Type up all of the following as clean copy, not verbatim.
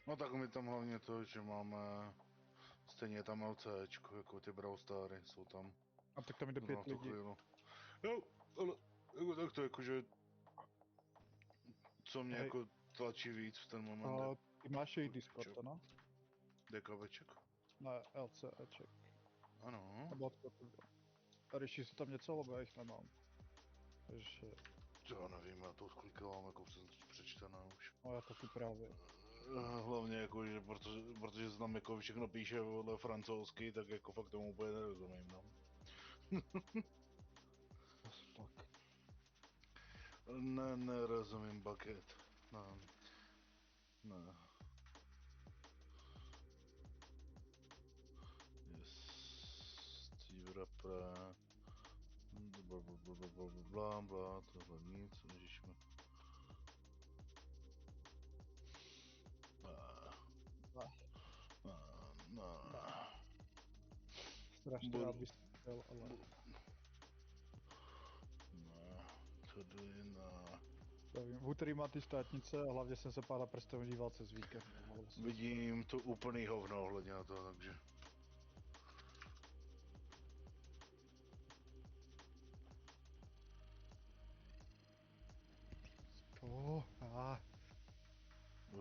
No tak my tam hlavně to, že máme stejně tam LCčko, jako ty Brawl Stary jsou tam. A tak tam jde 5 lidí. Jo, ale jako tak to jakože, co mě Hej. jako tlačí víc v ten moment. Ty máš její Discord, ano? Dekaveček? Na LCček. Ano. Nebo to bylo. A řeší se tam něco, lebo já jich nemám. Takže... Já nevím, já to odklikávám jako přečtené už. No já taky právě. Hlavně jako, že protože se tam jako všechno píše podle francouzsky, tak jako fakt tomu úplně nerozumím, no. Tak. Nerozumím baget. No. Ne. Yes. Steve Rapper. Bla, tohle nic, ježišme. Strašně rád bys chtěl, ale... Ne, tady ne. Nevím, v úterý má ty státnice a hlavně jsem se pár prstem díval přes víkend. Vidím to úplný hovno ohledně na to, takže...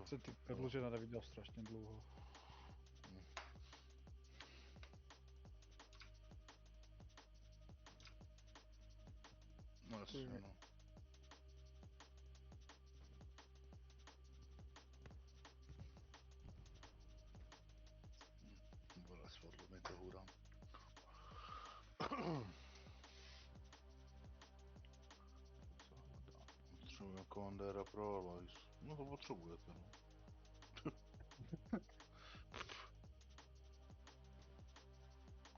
Jsem ty prodlužené neviděl strašně dlouho. No jasně, no. Bude svodlo mi to hůra. Potřebujeme komandéra pro Allies. No to potřebujete, no.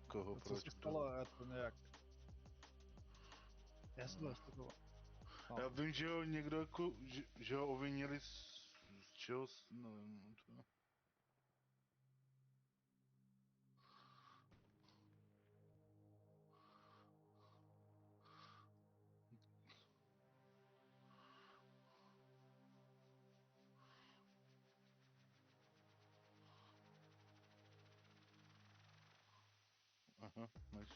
Koho, No, co proč, se kdo? stalo, já to nějak... Já jsem to nestudoval. No. Já vím, že ho někdo jako, že ho ovinili z čeho, nevím, to... Aha, nice.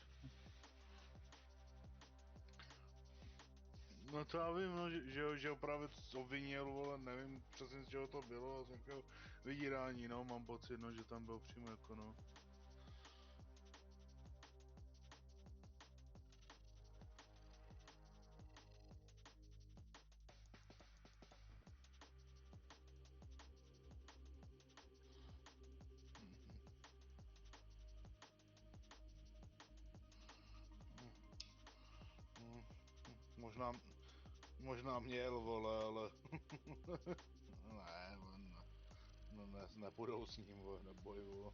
No to já vím, no, že ho právě obvinil, ale nevím přesně z čeho to bylo, z nějakého vydírání, no, mám pocit, no, že tam byl přímo jako, no. Možná měl, vole, ale... ne, nepůjdou s ním, vole, nebojuju.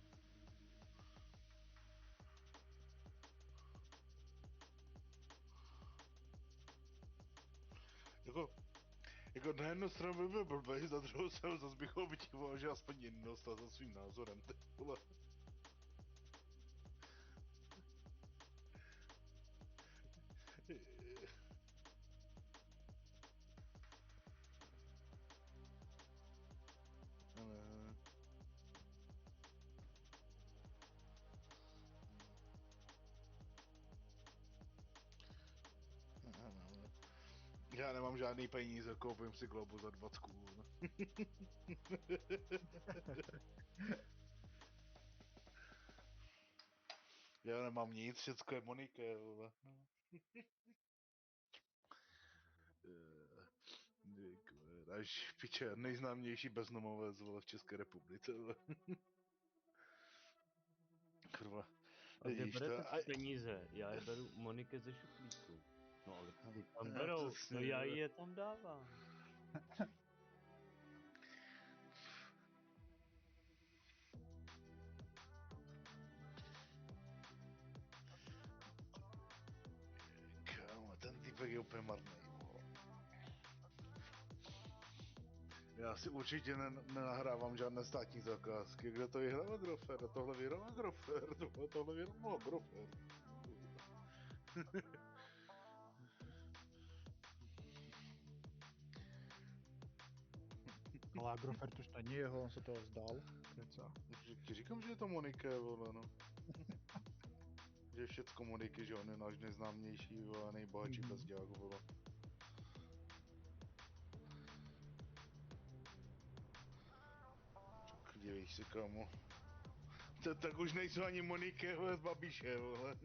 Jako na jednu stranu by byl blbej, za druhou stranu zase bych ho obdivoval, že aspoň jedno stál za svým názorem, ty vole. Já nemám žádný peníze, koupím si globu za 20 kůl. Já nemám nic, všecko je Monike, vole. Až piče, nejznámější bezdomovec, vole, v České republice, vole. Kurva. A kde berete ty peníze? Já je beru Monike ze šuplíku. No ale ty tam berou, no já je tam dávám. Kámo, ten týpek je úplně marný. Já si určitě nenahrávám žádné státní zakázky. Kde to vyhrál Agrofert? Tohle vyhrál Agrofert. Tohle vyhrál Agrofert. Ale Agrofert už není jeho, on se toho vzdal. Keca. Ti říkám, že je to Monike, vole, no. Že je všecko Moniky, že on je náš nejznámější, vole, nejbohatší bezdělák, vole. Tak divíš si, kámo. Tak už nejsou ani Moniky, vole, z Babiše, vole.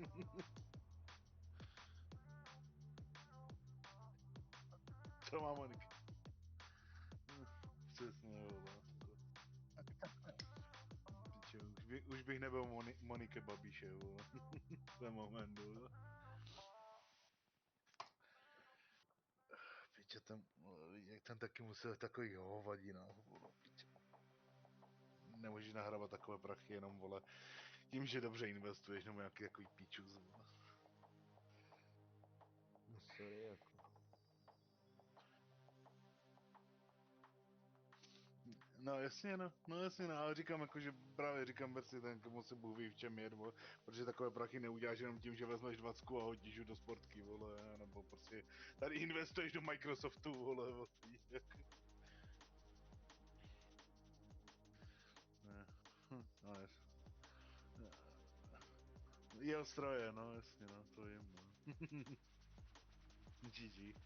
Co má Monika? Přesně, vole. Piče, už bych nebyl Monike Babiše, vole. V ten moment, vole. Piče, jak ten taky musel takový hovadina, vole, piče. Nemůžeš nahrávat takové prachy jenom, vole, tím, že dobře investuješ, nebo nějaký takový píčus, vole. No sorry, jako. No jasně, ale říkám jako, že právě říkám si ten, komu se Bůh ví v čem je, vole, protože takové prachy neuděláš jenom tím, že vezmeš 20 a hodíš ju do sportky, vole, nebo prostě tady investuješ do Microsoftu, vole, vlastně, jako. Ne, no jasně. Jeho stroje, no jasně, no, to jim, no. GG.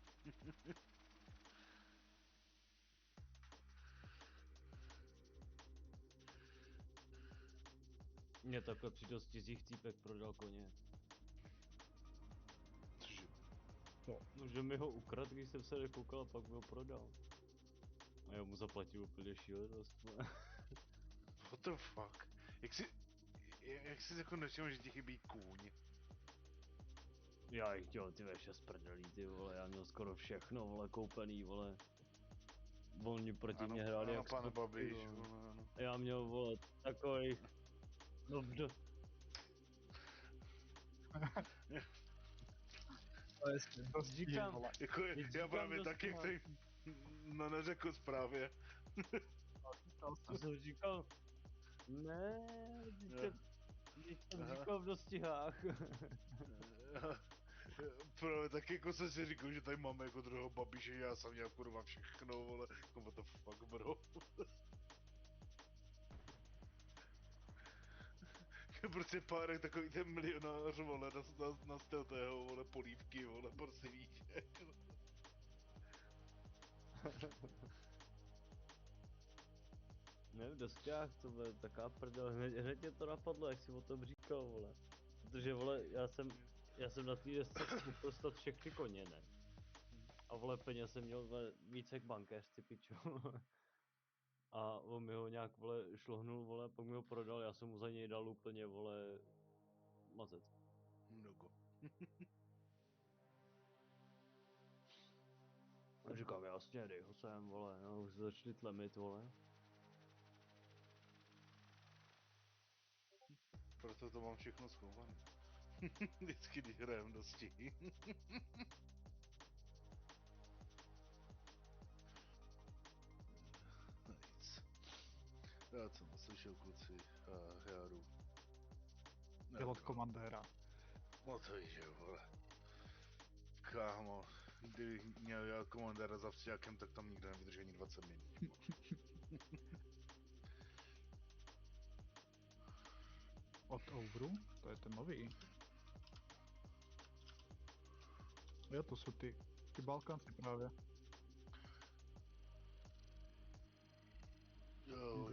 Mě takhle při dosti z jich týpek prodal koně. Cože? No, že mi ho ukradl, když jsem se nekoukal a pak mi ho prodal. A já mu zaplatil úplně šílenost. What the fuck? Jak jsi jako nečel, že ti chybí kůň? Já jich dělal ty veše z prdelí, ty vole, já měl skoro všechno, vole, koupený, vole. Oni proti mě hráli ano, jak pane sotky, Babiš, vole. vole, ano. Já měl, vole, takových... Dobře. To je dost Říkám, vole. Jako já právě dost tak, jak toho. tady neřekl zprávě. To jsem říkal, ne, teď jsem říkal v dostihách. Právě tak jako jsem si říkal, že tady máme jako druhého Babiše, já jsem měl kurva všechno, vole, jako what the fuck, bro. Prostě párek takový ten milionář, vole, na styl tého, vole, polívky, vole, prostě víš, jako. Ne, v dostihách to bude taková prdel, hned mě to napadlo, jak jsi o tom říkal, vole. Protože, vole, já jsem na té desce koupil snad všechny koně, ne? A vole, peněz jsem měl, vole, víc jak bankéř, ty pičo. A on mi ho nějak, vole, šlohnul, vole, pak mi ho prodal, já jsem mu za něj dal úplně, vole, mazec. Mnogo. A říkám, jasně, dej ho sem, vole, no, už se začali tlemit, vole. Proto to mám všechno schované. Vždycky, když hrajem dosti. Nic. Já jsem slyšel, kluci, a já jdu. Pilot komandéra. No to víš, že vole. Kámo, kdybych měl já komandéra za vstějákem, tak tam nikdo nevydrží ani 20 minut. Od Overu? To je ten nový. Jo, to jsou ty Balkánci právě. Jo,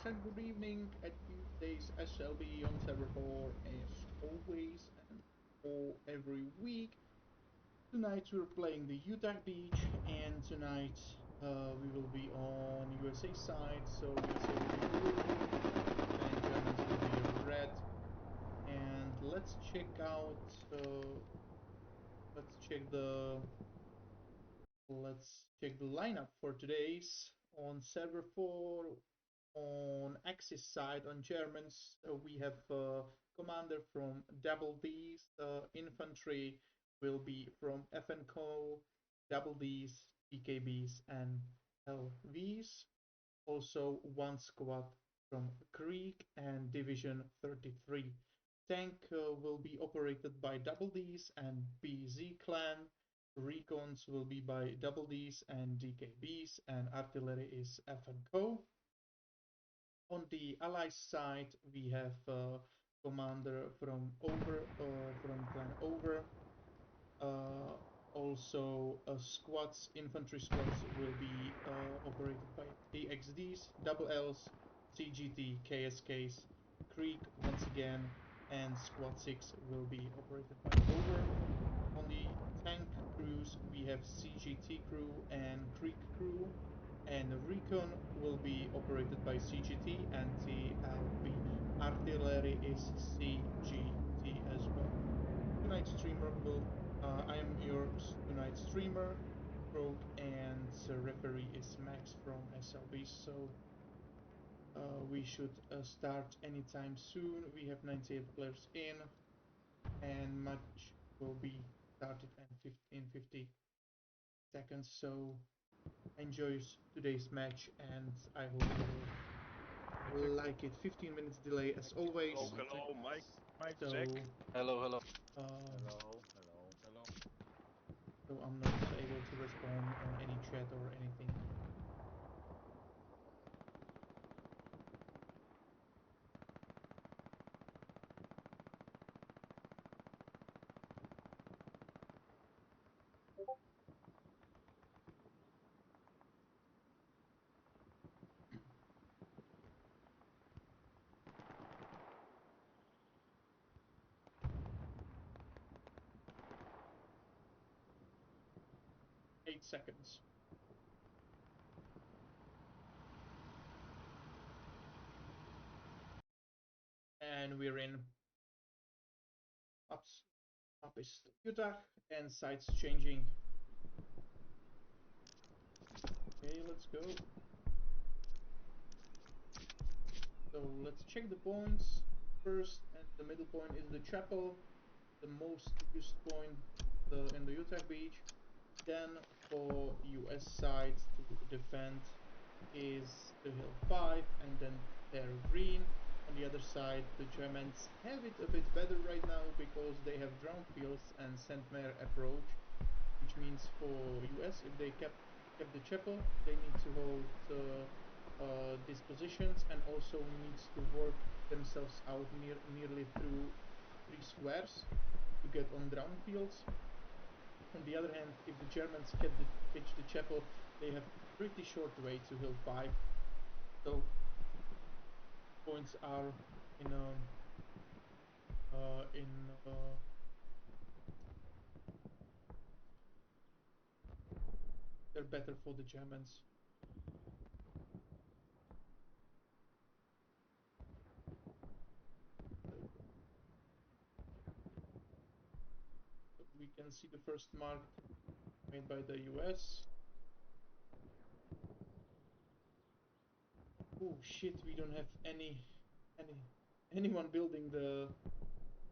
and good evening at Tuesday's SLB on server 4 as always and for every week. Tonight we're playing the Utah Beach, and tonight we will be on USA side, so USA will be blue and Germans will be red. And let's check out let's check the lineup for today's on server 4. On Axis side, on Germans, we have commander from Double D's. Infantry will be from FNCO, Double D's, PKBs, and LVs. Also, one squad from Greek and Division 33. Tank will be operated by Double D's and BZ Clan. Recons will be by Double D's and DKBs, and artillery is FNCO. On the Allies side, we have commander from from Clan Over. Also, infantry squads will be operated by AXDs, Double L's, CGT, KSKs, Creek once again, and Squad 6 will be operated by Over. On the tank crews, we have CGT crew and Creek crew. And Recon will be operated by CGT and TLB. Artillery is CGT as well. Tonight's streamer will, I am your tonight streamer, Rogue, and referee is Max from SLB. So we should start anytime soon. We have 98 players in, and match will be started in 50 seconds. So enjoy today's match, and I hope you will like it. 15 minutes delay as always. Hello, Mike. So, check. Hello. So I'm not able to respond on any chat or anything. Seconds. And we're in up is Utah, and sites changing. Okay, let's go. So let's check the points first, and the middle point is the chapel, the most used point in the Utah Beach. Then for US side to defend is the Hill 5 and then Terra Green. On the other side, the Germans have it a bit better right now because they have Drown Fields and St. Mare approach, which means for US, if they kept the chapel, they need to hold these positions and also needs to work themselves out nearly through 3 squares to get on Drown Fields. On the other hand, if the Germans catch the chapel, they have pretty short way to Hill 5. So points are they're better for the Germans. We can see the first mark made by the US. Oh shit, we don't have anyone building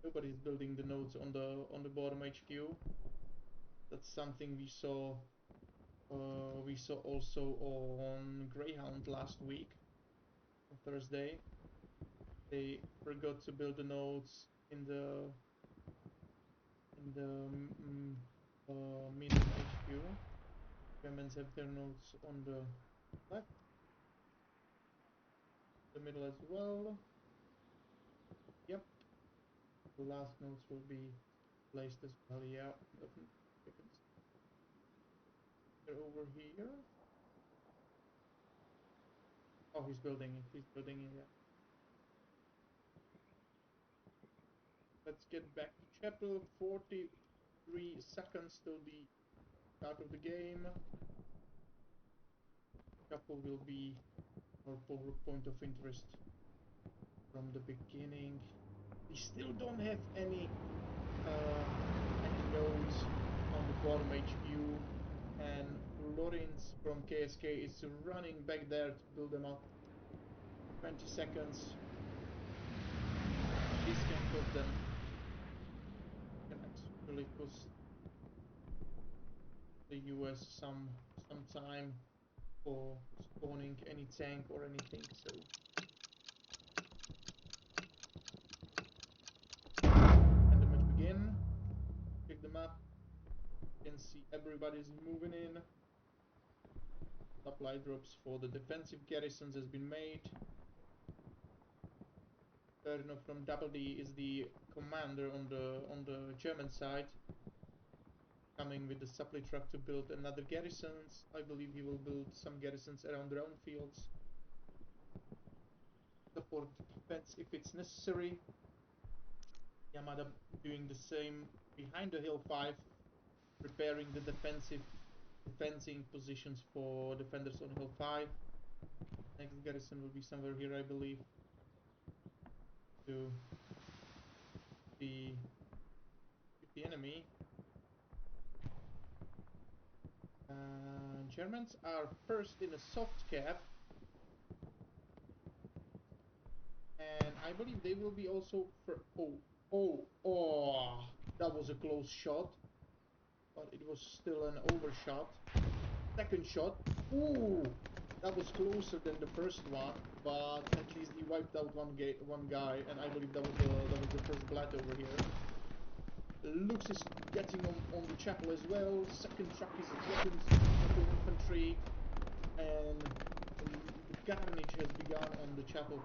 nobody's building the nodes on the bottom HQ. That's something we saw also on Greyhound last week on Thursday. They forgot to build the nodes in the medium HQ. Germans have their nodes on the left, the middle as well. Yep, the last nodes will be placed as well. Yeah, seconds. They're over here. Oh, he's building it. He's building it. Yeah. Let's get back to chapel. 43 seconds till the start of the game. Chapel will be our point of interest from the beginning. We still don't have any nodes on the bottom HQ, and Lawrence from KSK is running back there to build them up. 20 seconds. This can cost them. Can actually cost the US some time for spawning any tank or anything. So. And the match begin. Check the map. You can see everybody's moving in. Supply drops for the defensive garrisons has been made. Ernov from Double D is the commander on the German side, coming with the supply truck to build another garrisons. I believe he will build some garrisons around their own fields. Support defense if it's necessary. Yamada doing the same behind the hill 5, preparing the defending positions for defenders on hill 5. Next garrison will be somewhere here, I believe, to the enemy. Germans are first in a soft cap, and I believe they will be also for oh, that was a close shot, but it was still an overshot. Second shot, ooh, that was closer than the first one, but at least he wiped out one guy, and I believe that was the first blood over here. Lux is getting on the chapel as well. Second truck is getting infantry, and carnage has begun on the chapel.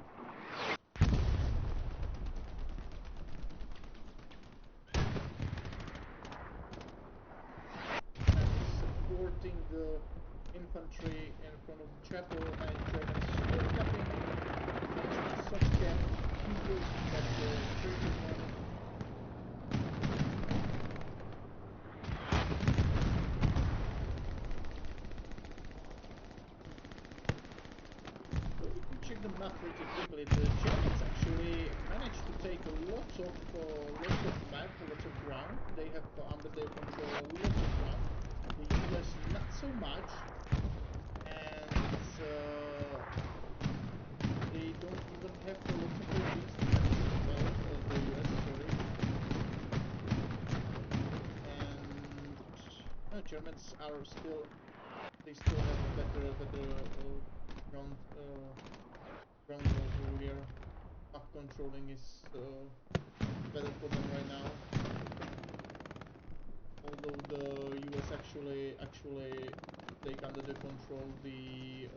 Supporting the infantry in front of the chapel, and Germans still capping. Soft cap, Eagles at the 31. The map pretty quickly. The Germans actually managed to take lots of ground. They have under their control lots of ground. The US not so much, and they don't even have the logical beats the US, sorry. And Germans are still, they still have a better ground. Ground over here. Map controlling is better for them right now. Although the US actually take under the control the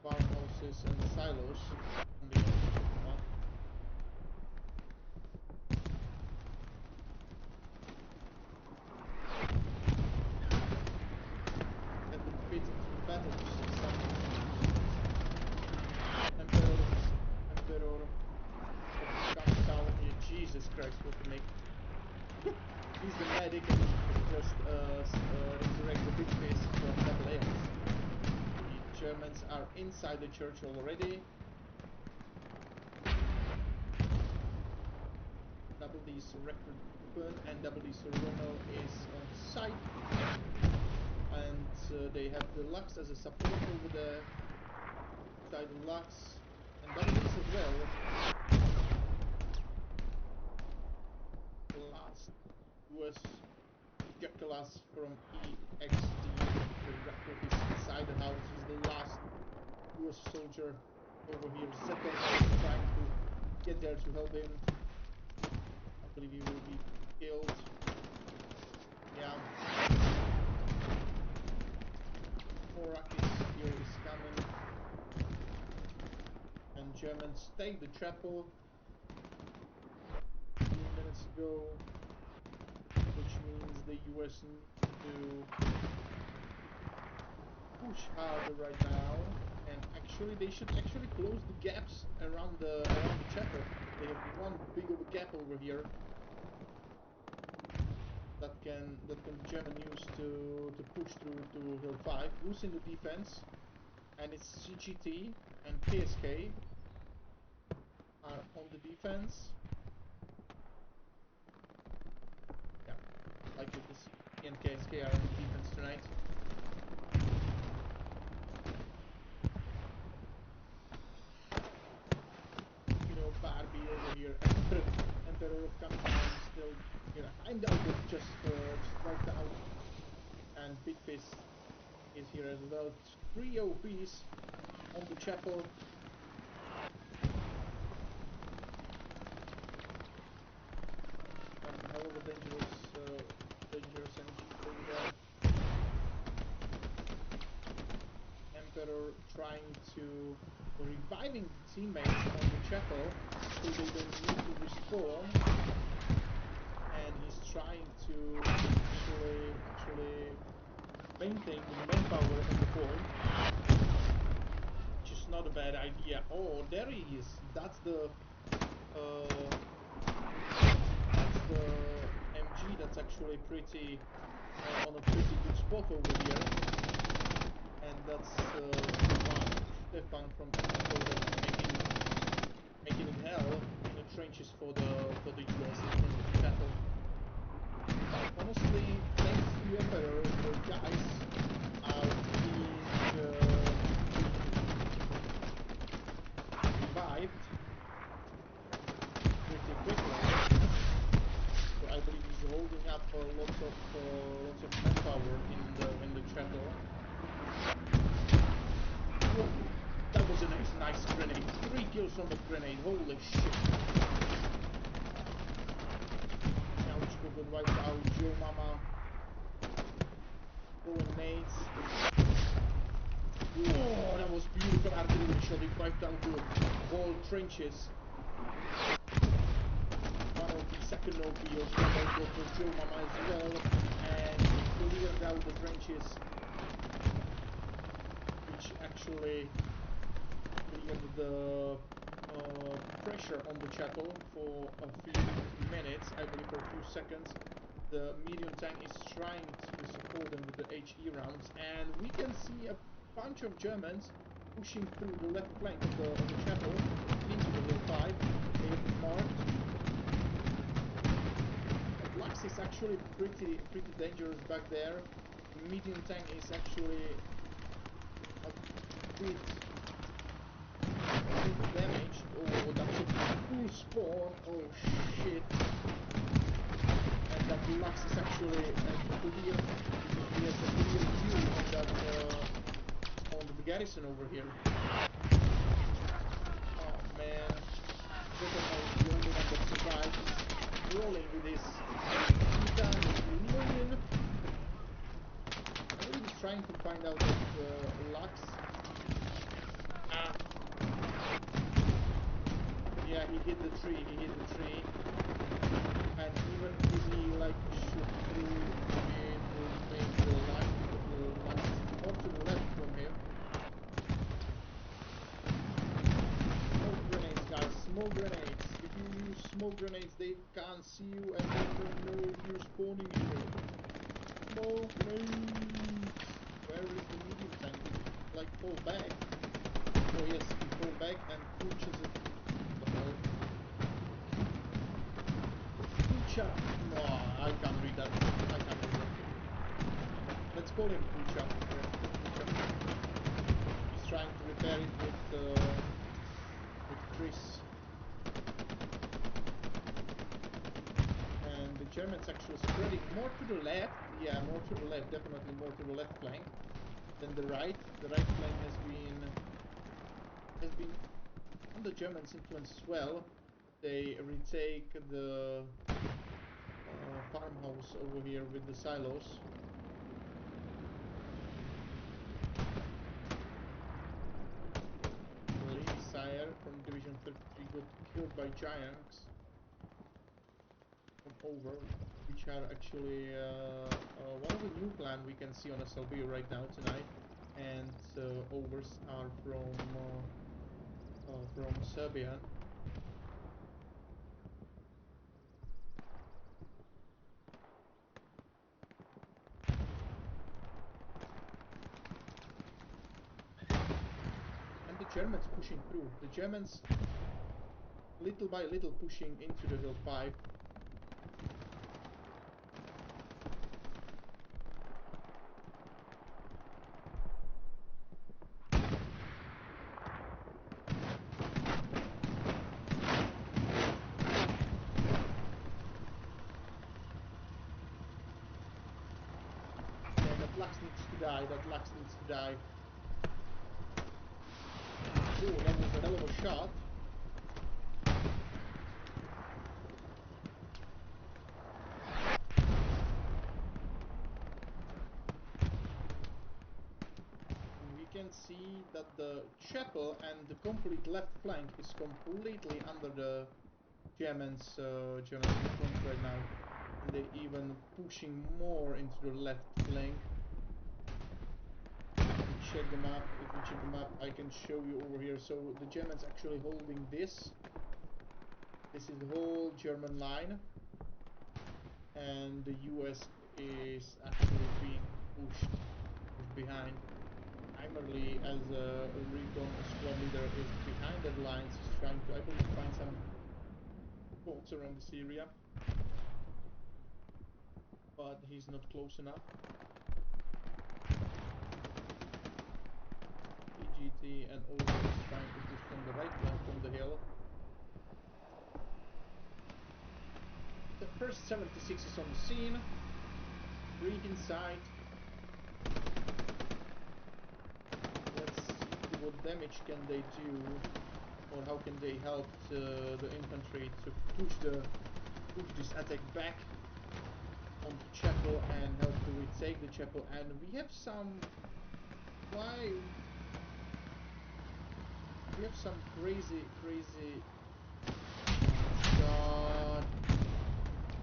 farmhouses and the silos on the map. And the bit of battles. Emperor comes down here. Jesus Christ, what to make? He's the medic and just resurrect the big face from Double A. The Germans are inside the church already. Double D's record open and Double D's Ronald is on site. And they have the Lux as a support over there. Side Lux and Double D's as well. The last US Jackalas from EXD. The record is inside the house. He's the last US soldier over here. Zeton is trying to get there to help him. I believe he will be killed. Yeah. Morakis here is coming. And Germans take the chapel 3 minutes ago, which means the US need to push harder right now, and actually they should actually close the gaps around the chapel. They have one big of a gap over here that can the German use to push through to Hill 5. Who's in the defense? And it's CGT and KSK are on the defense. Yeah, like with the CGT and KSK are on the defense tonight. Barbie over here, Emperor of Compound still behind Albert, just wiped out, and Big Fist is here as well. 3 OPs on the chapel. One hell of a dangerous MG over there. Emperor trying to reviving teammates on the chapel so they don't need to respawn, and he's trying to actually maintain the manpower on the point, which is not a bad idea. Oh, there he is. That's the MG that's actually pretty on a pretty good spot over here, and that's Stefan from Mexico that's making it hell in the trenches for the US in front of the chapel. Honestly, thanks to Emperor, the guys are being revived pretty quickly. So I believe he's holding up lots of manpower in the chapel. That was a nice grenade. 3 kills on the grenade. Holy shit. Now Chico got wiped out. Joe Mama throwing nades. Whoa, that was beautiful artillery shot. It wiped out the whole trenches. One of the second OP also got for Joe Mama as well. And cleared out the trenches, which actually the pressure on the chapel for a few minutes, I believe for a few seconds. The medium tank is trying to support them with the HE rounds, and we can see a bunch of Germans pushing through the left flank of the chapel into the Hill 5. They have it marked. Lux is actually pretty dangerous back there. The medium tank is actually a bit damage. Oh, that's a full spawn. Oh shit. And that Lux is actually clear. He has a clear view on that on the garrison over here. Oh man. Stefan is the only one that survived. He's rolling with his Titan, reloading. I believe he's trying to find out that Lux. Yeah, he hit the tree, and even if he like shoot through, it will make the line more to the left from him. Smoke grenades, guys, smoke grenades. If you use smoke grenades, they can't see you and they don't know if you're spawning here. Smoke grenades! Where is the medium tank? Like fall back. Oh yes, he fall back and pushes it. No, I can't read that. Let's call him Pucha. He's trying to repair it with Chris. And the Germans actually spreading more to the left. Yeah, more to the left. Definitely more to the left flank than the right. The right flank has been under Germans' influence as well. They retake the farmhouse over here with the silos. Lee Sire from Division 33 got killed by giants from over, which are actually one of the new clan we can see on SLB right now tonight. and overs are from Serbia. And the Germans pushing through. The Germans little by little pushing into the hill 5. That Lux needs to die. Ooh, that was a hell of a shot. We can see that the chapel and the complete left flank is completely under the Germans' front right now. And they're even pushing more into the left flank. Check them up. If we check them up, I can show you over here. So the Germans actually holding this. This is the whole German line, and the US is actually being pushed behind. Primarily as a recon squad leader is behind that lines, he's trying to, I believe, find some boats around this area, but he's not close enough. And over is trying to push from the right flank from the hill. The first 76 is on the scene. Greek inside. Let's see what damage can they do, or how can they help the infantry to push this attack back on the chapel and help to retake the chapel. And we have some crazy shot.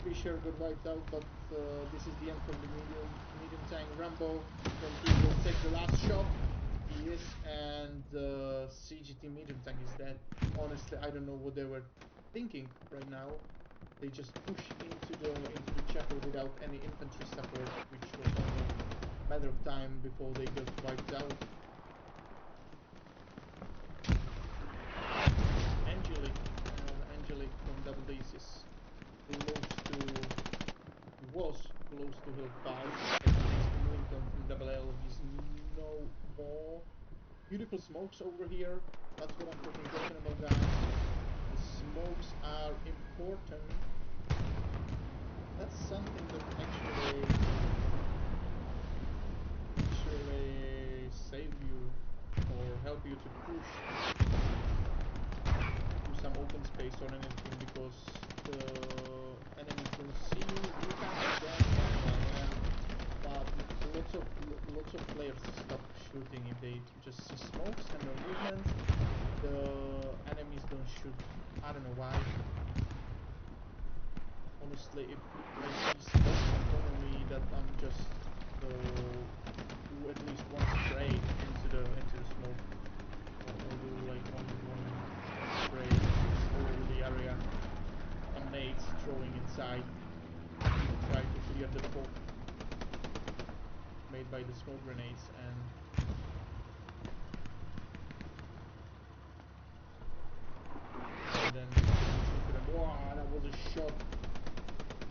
Fisher got wiped out, but this is the end from the medium tank Rambo. Then he will take the last shot. He is, and the CGT medium tank is dead. Honestly, I don't know what they were thinking right now. They just pushed into the chapel without any infantry support, which was only a matter of time before they got wiped out. Angelic from Double D's is was close to hill 5. At least Lincoln from Double L is no more. Beautiful smokes over here. That's what I'm talking about, guys. The smokes are important. That's something that actually save you or help you to push to some open space or anything, because the enemy can see you can but lots of players stop shooting if they just see smokes and no movement. The enemies don't shoot. I don't know why. Honestly, if I see smoke in front of me, that I'm just do at least one spray into the smoke. Or do like one spray all over the area. And nades throwing inside. Try to clear the fog made by the smoke grenades, and then wow, that was a shot.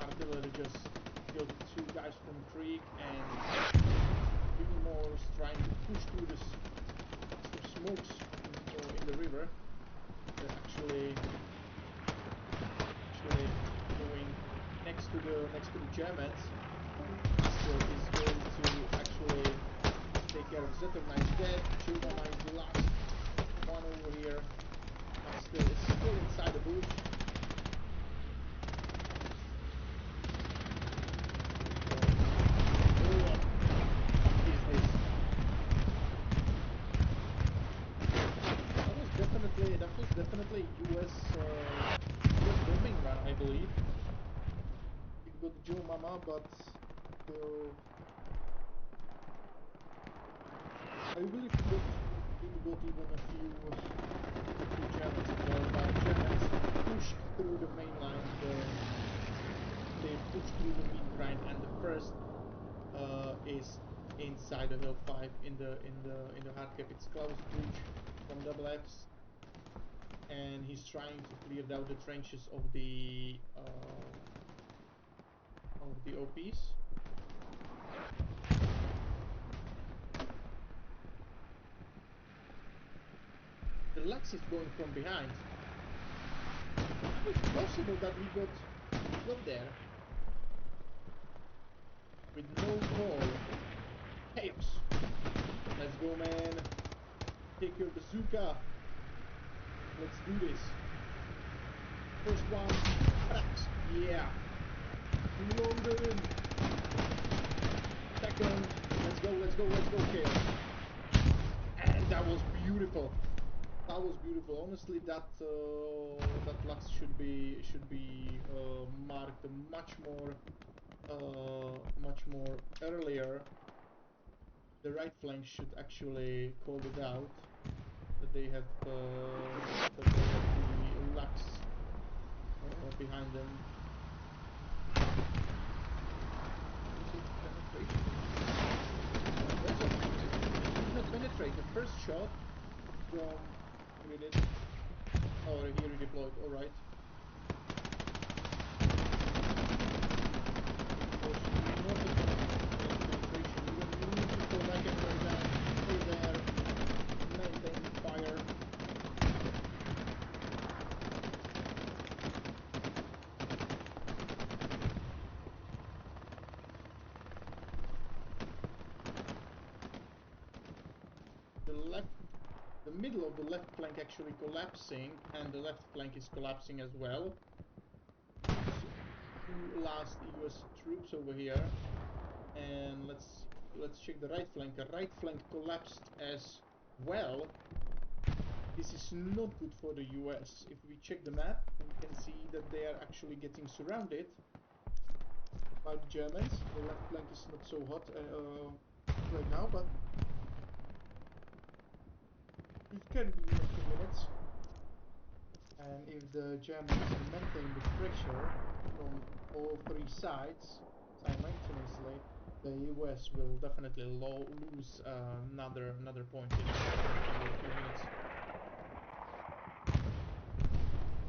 Artillery just killed 2 guys from Creek, and 3 more trying to push through the smokes in the river. They're actually going next to the Germans. So is going to actually take care of Zetterna is dead. Childama is the last one over here. Still inside the booth. What is this? That was definitely US bombing run, I believe. It got Joe Mama, but still I believe it got even a few Germans as well, but Germans pushed through the main line. They pushed through the meat grind, and the first is inside the hill 5 in the hard cap. It's Klaus Bridge from double Fs, and he's trying to clear out the trenches of the OPs. The Lux is going from behind. How is it possible that he got there with no call? Chaos! Let's go, man! Take your bazooka! Let's do this! First one, cracks! Yeah! Loaded! Second, let's go, Chaos! And that was beautiful! That was beautiful. Honestly, that Lux should be marked much more earlier. The right flank should actually call it out that they have the Lux behind them. Did not penetrate. The first shot from unit. Oh, he redeployed. All right. The middle of the left flank actually collapsing, and the left flank is collapsing as well. Two last US troops over here, and let's check the right flank. The right flank collapsed as well. This is not good for the US. If we check the map, we can see that they are actually getting surrounded by the Germans. The left flank is not so hot right now, but it can be in a few minutes. And if the Germans maintain the pressure from all three sides simultaneously, the US will definitely lose another point in a few minutes.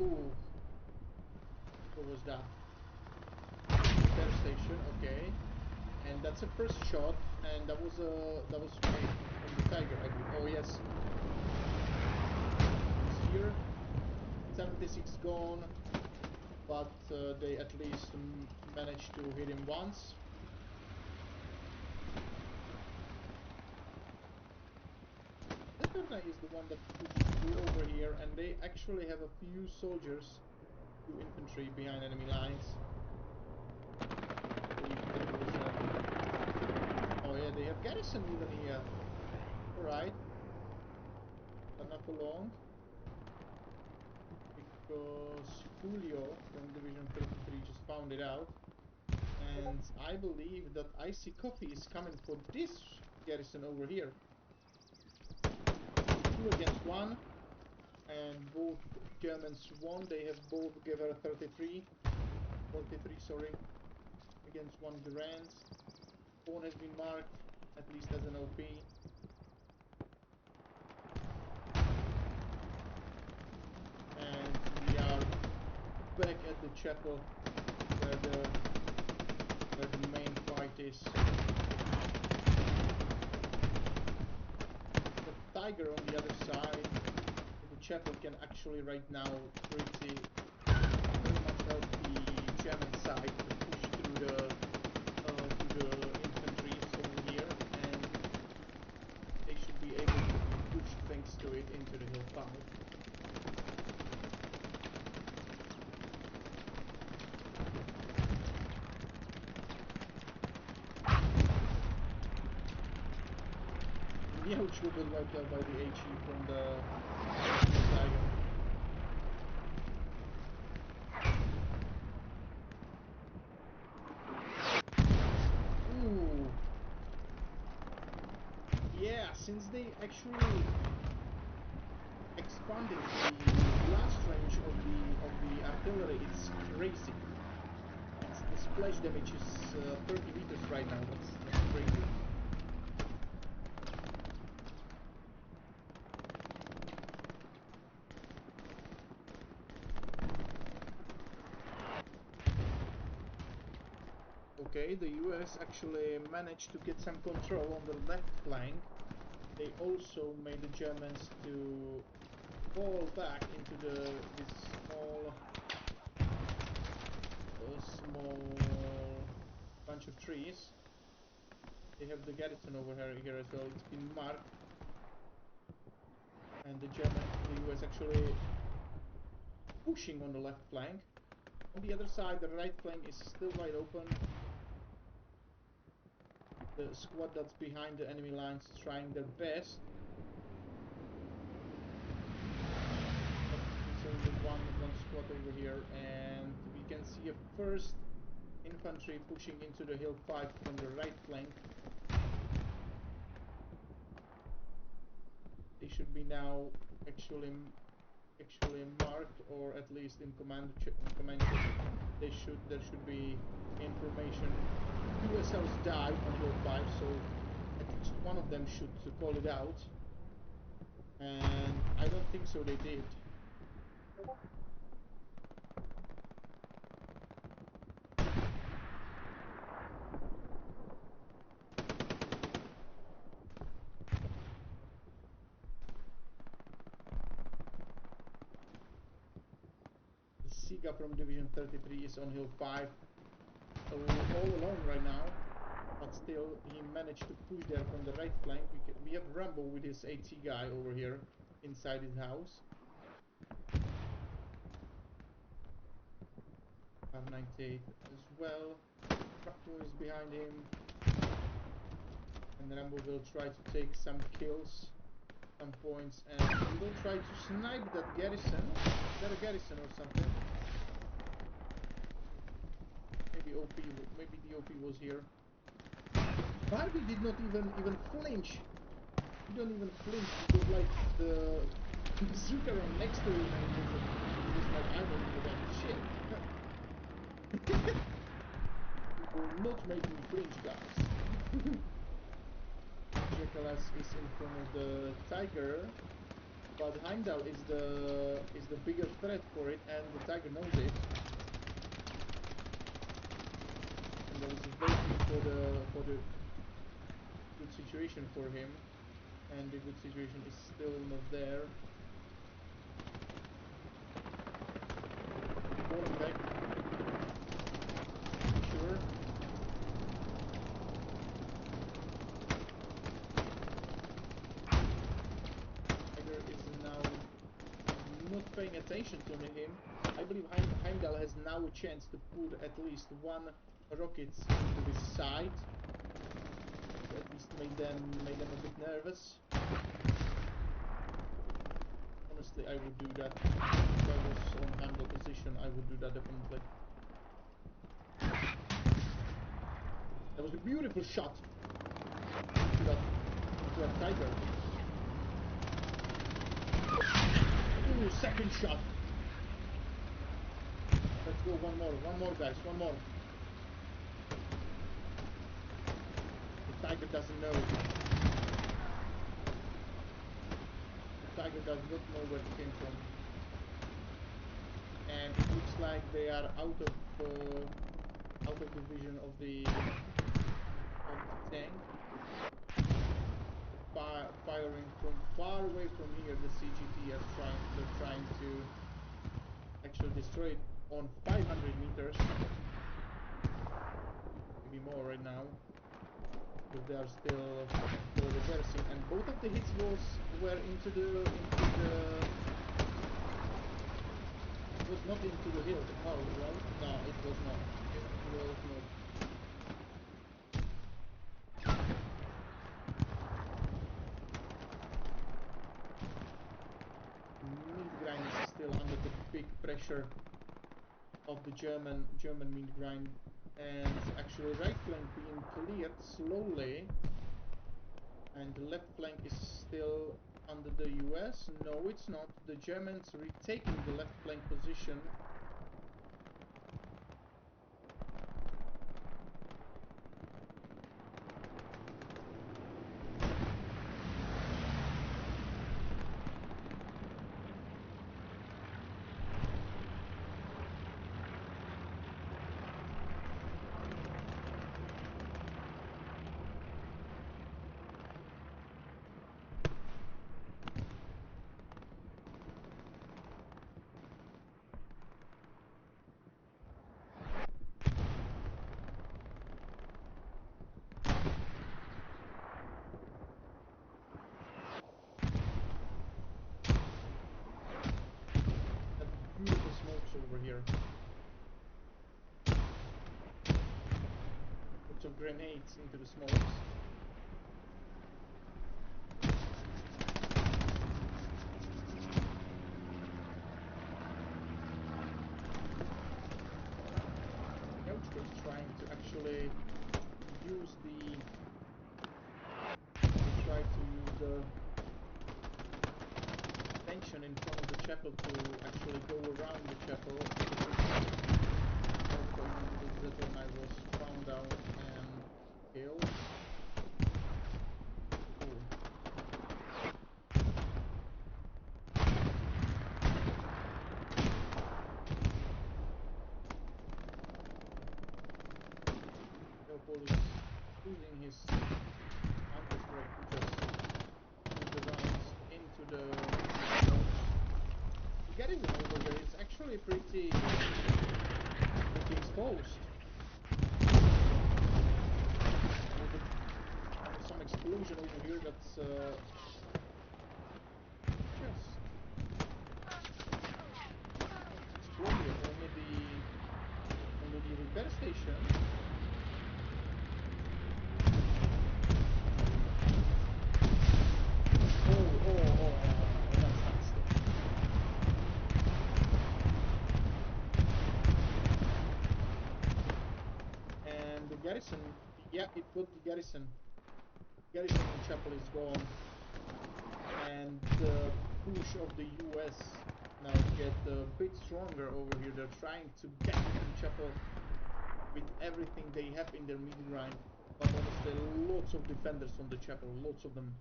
Ooh, what was that? Devastation, okay. And that's a first shot, and that was made from the Tiger, I believe. Oh yes. It's here. 76 gone, but they at least managed to hit him once. Zeperna is the one that pushed through over here, and they actually have a few soldiers, few infantry behind enemy lines. Oh yeah, they have garrison even here. Alright. But not for long. Because Julio from Division 33 just found it out. And I believe that Icy Coffee is coming for this garrison over here. 2 against 1. And both Germans won. They have both Gewehr 43, sorry, against 1 Garand. Phone has been marked, at least as an OP. And we are back at the chapel where the main fight is. The Tiger on the other side, the chapel can actually right now pretty much help the German side to push through the infantry over here, and they should be able to push thanks to it into the hill 5. Yeah, which will be wiped out by the HE from the Tiger. Ooh. Yes! since they actually expanded the blast range of the artillery, it's crazy. The splash damage is 30 meters right now. That's crazy. Okay, the US actually managed to get some control on the left flank. They also made the Germans to fall back into this small bunch of trees. They have the garrison over here as well. It's been marked, and the US actually pushing on the left flank. On the other side, the right flank is still wide open. The squad that's behind the enemy lines is trying their best. It's only one squad over here, and we can see a first infantry pushing into the hill 5 from the right flank. They should be now actually marked, or at least in command check. There should be information. USLs died on hill 5, so at least one of them should call it out, and I don't think so they did. Siga from Division 33 is on hill 5, all alone right now, but still he managed to push there from the right flank. We have Rambo with his AT guy over here inside his house. 598 as well. Tractor is behind him, and Rambo will try to take some kills, some points, and he will try to snipe that garrison. Is that a garrison or something? Maybe the OP was here. Barbie did not even flinch. He don't even flinch because like the bazooka ran next to him, and he was like, I don't give a shit. You will not make me flinch, guys. Jekalas is in front of the Tiger, but Heimdall is the bigger threat for it, and the Tiger knows it. And I was waiting for the good situation for him, and the good situation is still not there. Falling back. Sure. Tiger is now not paying attention to him. I believe Heimdall has now a chance to put at least one rockets into his side. To at least make them a bit nervous. Honestly, I would do that. If I was on Heimdall position, I would do that definitely. That was a beautiful shot into that Tiger. Ooh, second shot. Let's go, one more guys, one more. The Tiger doesn't know. The Tiger does not know where it came from. And it looks like they are out of the vision of the tank. Firing from far away from here, the CGT they're trying to actually destroy it on 500 meters, maybe more right now, because they are still reversing, and both of the hits were into the it was not into the hill. Oh, right? No, it was not. It was not. Midgrind is still under the big pressure of the German midgrind, and actually right flank being cleared slowly. And the left flank is still under the US. No, it's not. The Germans retaking the left flank position. Beautiful smokes over here. Lots of grenades into the smokes. Gaucho is trying to actually use the tension in front of the chapel to actually go around the chapel. That when I was found out and killed. Ooh. Leopold is using his counter-strike to just put the rounds into the notes. The garrison over here is actually pretty exposed. There's some explosion over here that's just exploded. Only the repair station. Oh, that's nasty. And the garrison, yeah, it got the garrison. Garrison chapel is gone. And the push of the US now get a bit stronger over here. They're trying to get into the chapel with everything they have in their mid line. But honestly, lots of defenders on the chapel, lots of them.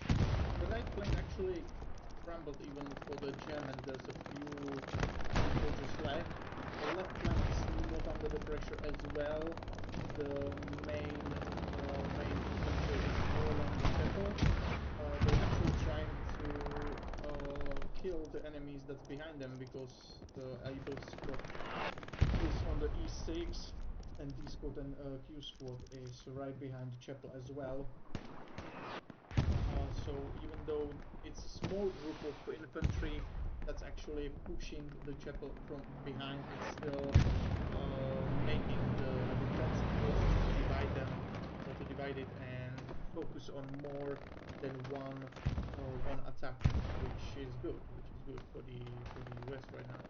The right flank actually crumbled even for the Germans. There's a few soldiers left. The left flank is not under the pressure as well. The main infantry is all on the chapel. They're actually trying to kill the enemies that's behind them because the able squad is on the E6 and D squad and Q squad is right behind the chapel as well. So even though it's a small group of infantry that's actually pushing the chapel from behind, it's still making the defensive forces to divide them, to divide it and focus on more than one attack, which is good for the US right now.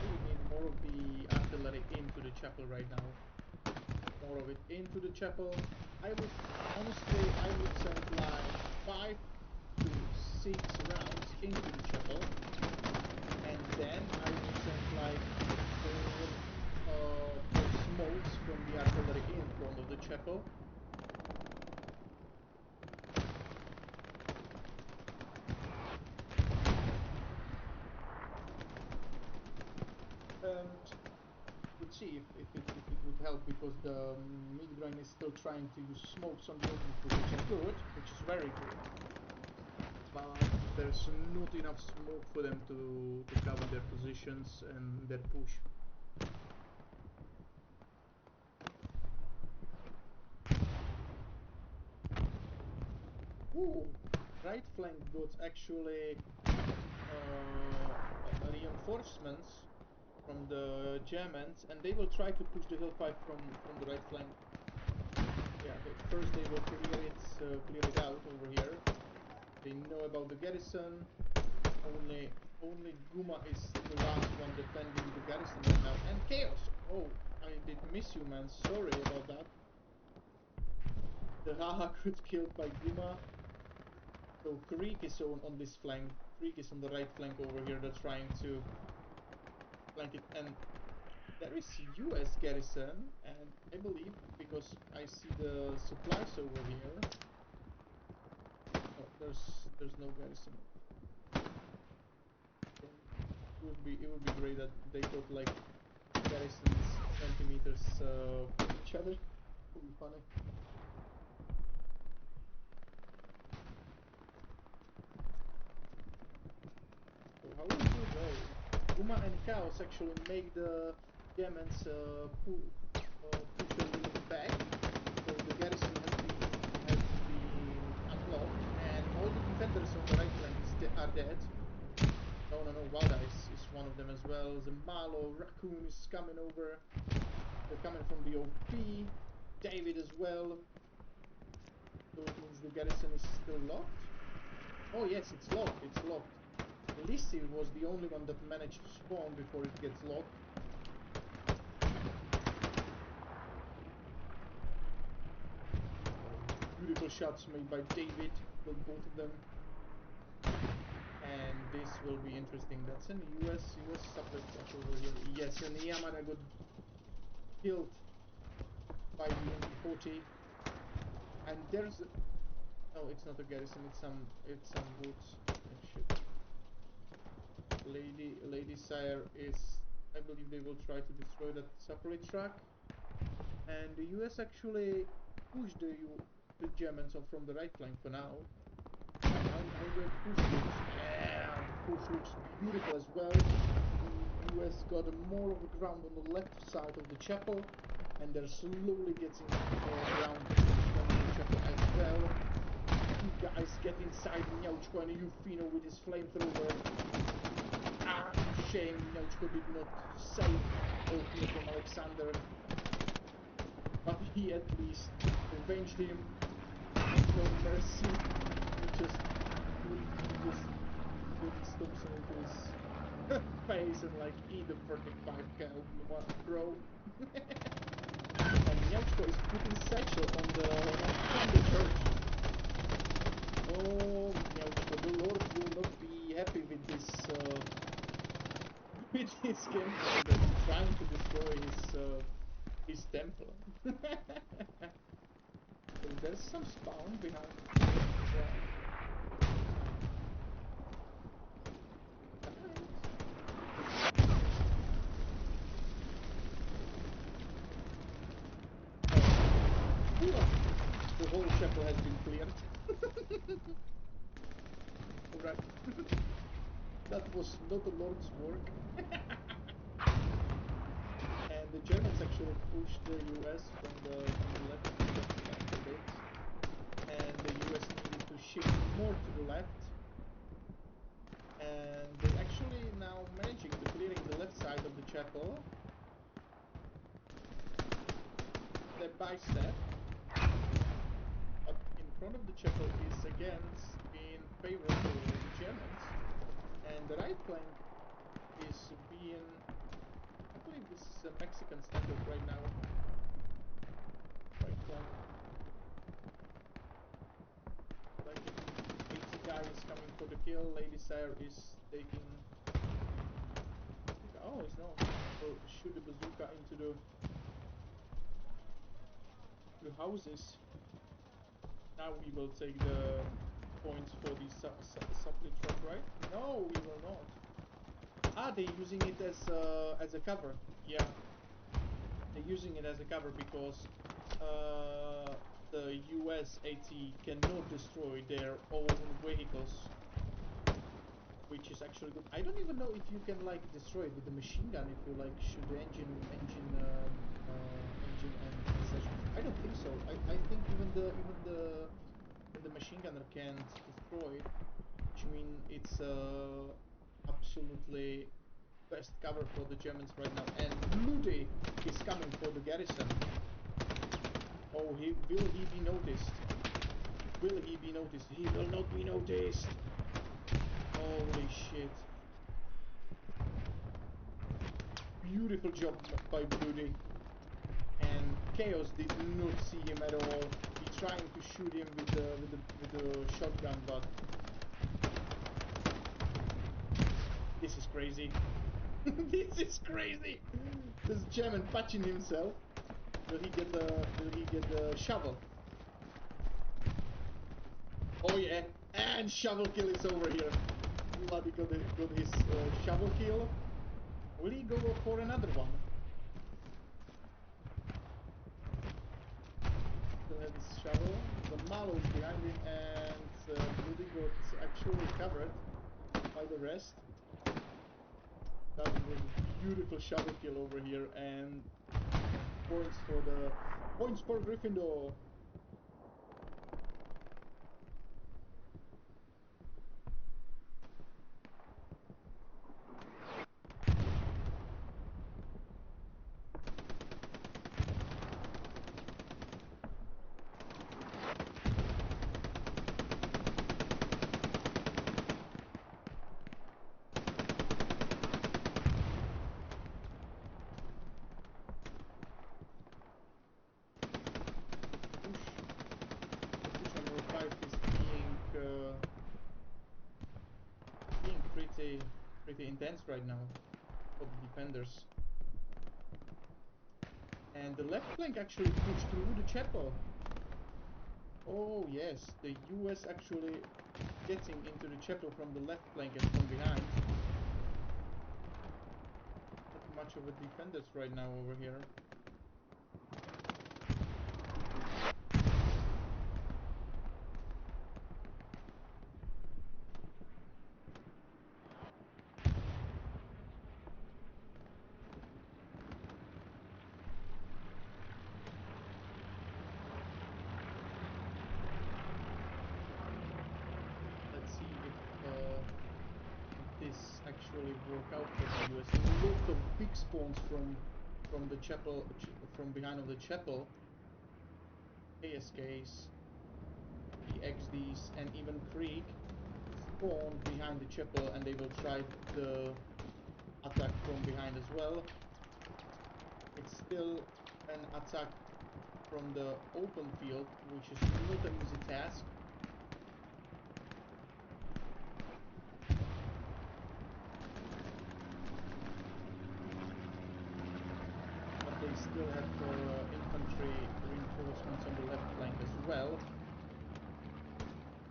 We need more of the artillery into the chapel right now. More of it into the chapel. I would send like 5 to 6 rounds into the chapel, and then I would send like 4 smokes from the artillery in front of the chapel. We'll see if it would help, because the mid-grain is still trying to use smokes on the open foot, which is good, which is very good. But there's not enough smoke for them to cover their positions and their push. Ooh, right flank got actually reinforcements from the Germans, and they will try to push the hill pipe from the right flank. Yeah, but first they will clear it out over here. They know about the garrison. Only only Guma is the last one defending the garrison right now. And Chaos! Oh, I did miss you, man. Sorry about that. The Haha got killed by Guma. So Creek is on this flank. Creek is on the right flank over here. They're trying to flank it. And there is US garrison. And I believe, because I see the supplies over here. Oh, there's no garrison. It would be great that they got like garrisons 20 meters from each other. It would be funny. So how will you go? Uma and Chaos actually make the Germans push a little back. So the garrison has been unlocked, and all the defenders on the right flank are dead. No, Waldice is one of them as well. The Malo Raccoon is coming over. They're coming from the OP. David as well. So it means the garrison is still locked. Oh yes, it's locked, it's locked. Lissy was the only one that managed to spawn before it gets locked. Beautiful shots made by David, killed both of them. And this will be interesting. That's an US supply truck over here. Yes, and Yamada got killed by the MP40. And there's no, it's not a garrison. It's some boots. Oh, shit. Lady Sire is. I believe they will try to destroy that supply truck. And the US actually pushed the Germans off from the right flank for now. How the push looks. Yeah, the push looks beautiful as well. The US got more of the ground on the left side of the chapel, and they're slowly getting ground on the chapel as well. You guys get inside Miauchko and Yufino with his flamethrower. Ah, shame Miauchko did not save Ophir from Alexander, but he at least avenged him. No mercy. He just stomps him into his face and like eat the 45 cal one bro. And Miauchko is putting satchel on the church. Oh, Miauchko, the Lord will not be happy with this game. They're trying to destroy his temple. So there's some spawn behind. Yeah. The whole chapel has been cleared. Alright. That was not the Lord's work. And the Germans actually pushed the US from the left a bit. And the US needed to shift more to the left. And they're actually now managing to clearing the left side of the chapel. Step by step. But in front of the chapel is again in favor of the Germans. And the right flank is being... I believe this is a Mexican standard right now. Right flank. Like 80 guy is coming for the kill. Lady Sire is taking... Oh, he's not. Will shoot the bazooka into the houses. Now we will take the points for the supply truck, right? No, we will not. Ah, they're using it as a cover. Yeah, they're using it as a cover because the US AT cannot destroy their own vehicles, which is actually good. I don't even know if you can like destroy it with the machine gun if you like shoot the engine and such. I don't think so. I think even the machine gunner can't destroy it, which means it's absolutely best cover for the Germans right now. And Ludi is coming for the garrison. Oh, will he be noticed? Will he be noticed? He will not be noticed. Holy shit. beautiful job by Bloody. And Chaos did not see him at all. He trying to shoot him with the shotgun, but this is crazy. This is crazy. This German patching himself. Will he get the shovel? Oh yeah, and shovel kill is over here. Bloody got his shovel kill. Will he go for another one? Still has his shovel. The Malo is behind him, and Bloody got actually covered by the rest. That was a beautiful shovel kill over here, and points for Gryffindor. Pretty intense right now for the defenders. And the left flank actually pushed through the chapel. Oh yes, the US actually getting into the chapel from the left flank and from behind. Not much of a defenders right now over here. Actually work out for the US. A lot of big spawns from the chapel, from behind of the chapel. ASKs, the XDs, and even Krieg spawn behind the chapel, and they will try the attack from behind as well. It's still an attack from the open field, which is not an easy task. They still have infantry reinforcements on the left flank as well,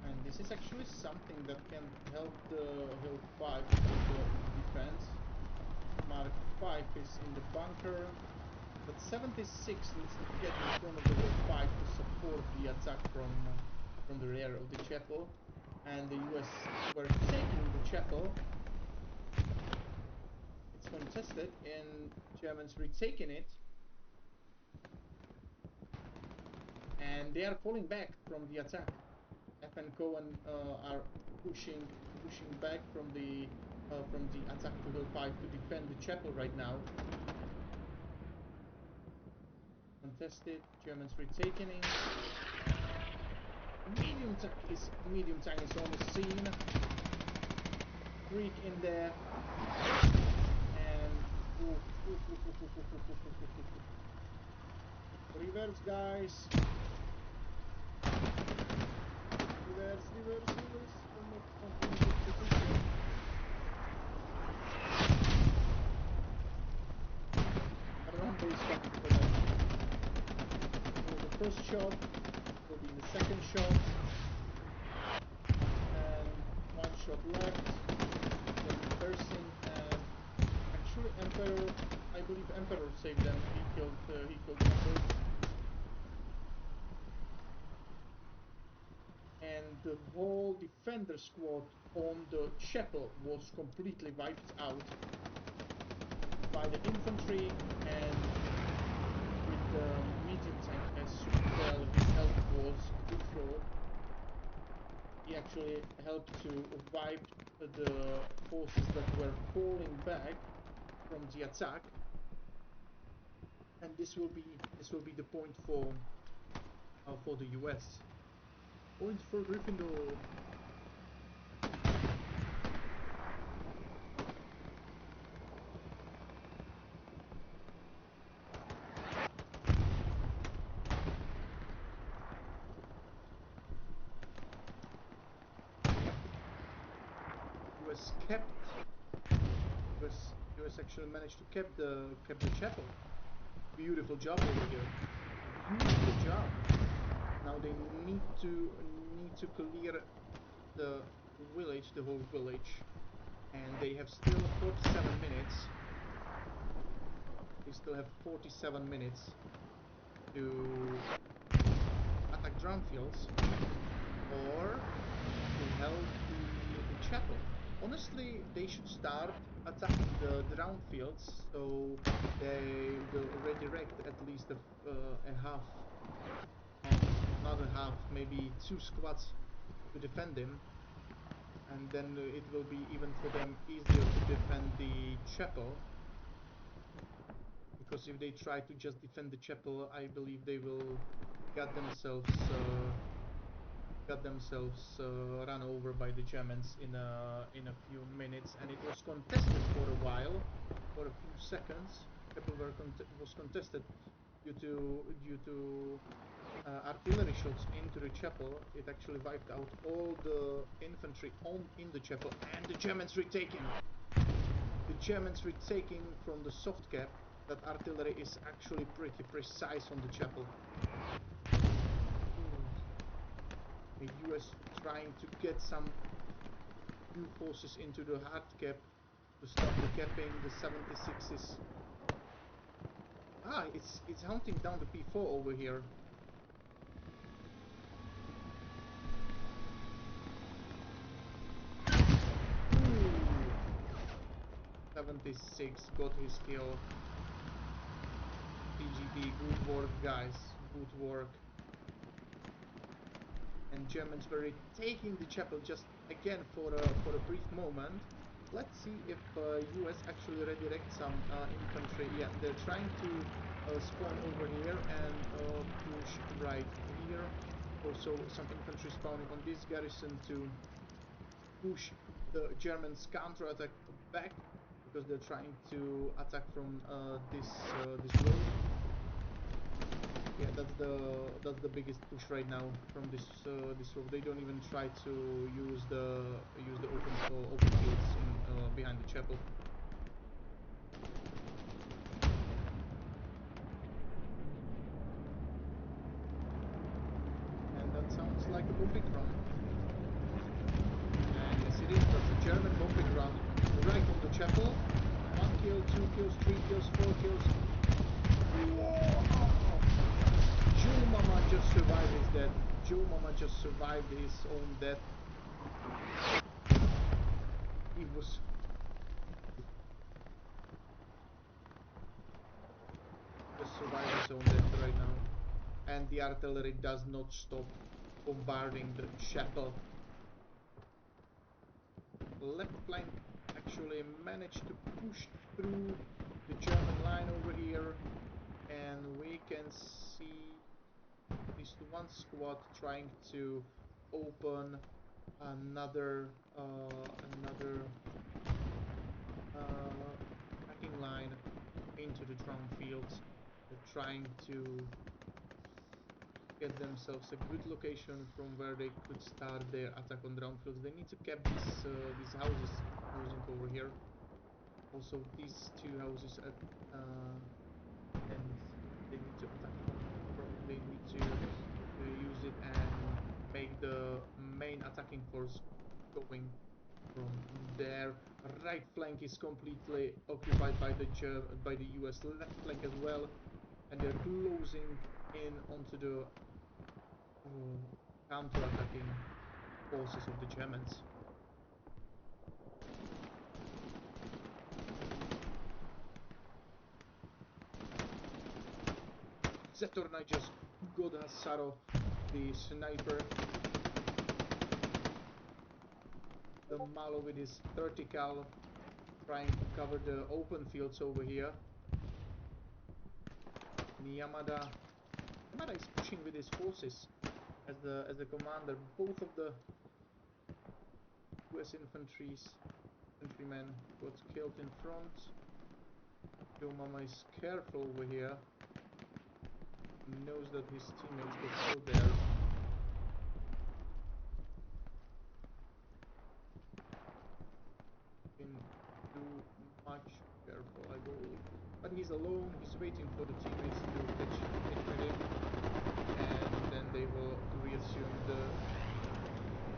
and this is actually something that can help the Hill 5 with the defense. Mark 5 is in the bunker, but 76 needs to get in front of the Hill 5 to support the attack from the rear of the chapel, and the US were taking the chapel. It's contested, and Germans retaking it. And they are falling back from the attack. F and Cohen are pushing back from the attack to Hill 5 to defend the chapel right now. Contested, Germans retaking it. Medium tank is on the scene. Greek in there, and reverse, guys. Reverse. Run base back for that. So the first shot will be the second shot, and one shot left. Then Pershing, and actually Emperor, I believe Emperor saved them. He killed Emperor. And the whole defender squad on the chapel was completely wiped out by the infantry, and with the medium tank as well, his help was crucial. He actually helped to wipe the forces that were falling back from the attack, and this will be the point for the US. Points for Gryffindor. US US actually managed to keep the chapel. Beautiful job over here. Beautiful job. Now they need to clear the village, the whole village, and they have still 47 minutes. They still have 47 minutes to attack drumfields or to help the chapel. Honestly, they should start attacking the drownfields, so they will redirect at least a half, and another half, maybe 2 squads to defend him, and then it will be even for them easier to defend the chapel. Because if they try to just defend the chapel, I believe they will get themselves run over by the Germans in a few minutes. And it was contested for a while, for a few seconds. Chapel was contested due to artillery shots into the chapel. It actually wiped out all the infantry in the chapel, and the Germans retaking. The Germans retaking from the soft cap. That artillery is actually pretty precise on the chapel. The US trying to get some new forces into the hard cap to stop the capping the 76s. Ah, it's hunting down the P4 over here. Ooh. 76 got his kill. PGD, good work, guys. Good work. And Germans were taking the chapel just again for a brief moment. Let's see if US actually redirect some infantry. Yeah, they're trying to spawn over here and push right here. Also, some infantry spawning on this garrison to push the Germans counter-attack back, because they're trying to attack from this road. Yeah, that's the biggest push right now from this road. They don't even try to use the open fields in behind the chapel. And that sounds like a bombing run. And yes, it is. That's a German bombing run right on the chapel. 1 kill, 2 kills, 3 kills, 4 kills. Whoa! Joe Mama just survived his death. Joe Mama just survived his own death. He was... just survived his own death right now. And the artillery does not stop bombarding the chapel. Left flank actually managed to push through the German line over here. And we can see at least one squad trying to open another attacking line into the drum fields. They're trying to get themselves a good location from where they could start their attack on drum fields. They need to cap these houses housing over here. Also, these two houses at and they need to attack from they need to use it and make the main attacking force going from there. Right flank is completely occupied by the US left flank as well, and they're closing in onto the counter-attacking forces of the Germans. Zetorna just got Hasaro, the sniper. The Malo with his 30 cal trying to cover the open fields over here. Yamada is pushing with his forces as the commander. Both of the US infantrymen got killed in front. Joe Mama is careful over here. He knows that his teammates got killed there. I believe. But he's alone, he's waiting for the teammates to catch with him, and then they will reassume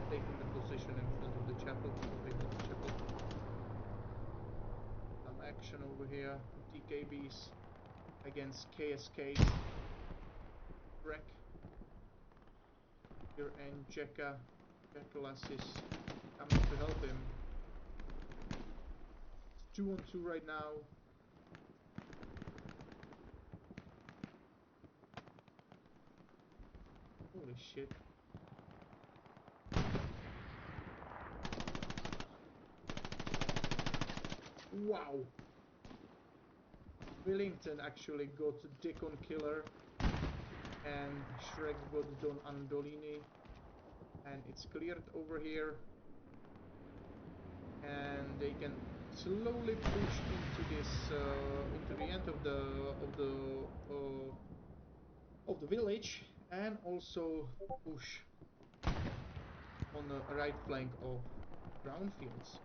taking the position in front of the chapel, behind the chapel. Some action over here, DKBs against KSK. Wreck. Here and Jackalas is coming to help him. It's 2-on-2 right now. Holy shit. Wow! Willington actually got Deacon Killer and Shrek got Don Andolini, and it's cleared over here, and they can slowly push into this into the end of the village, and also push on the right flank of Brownfields.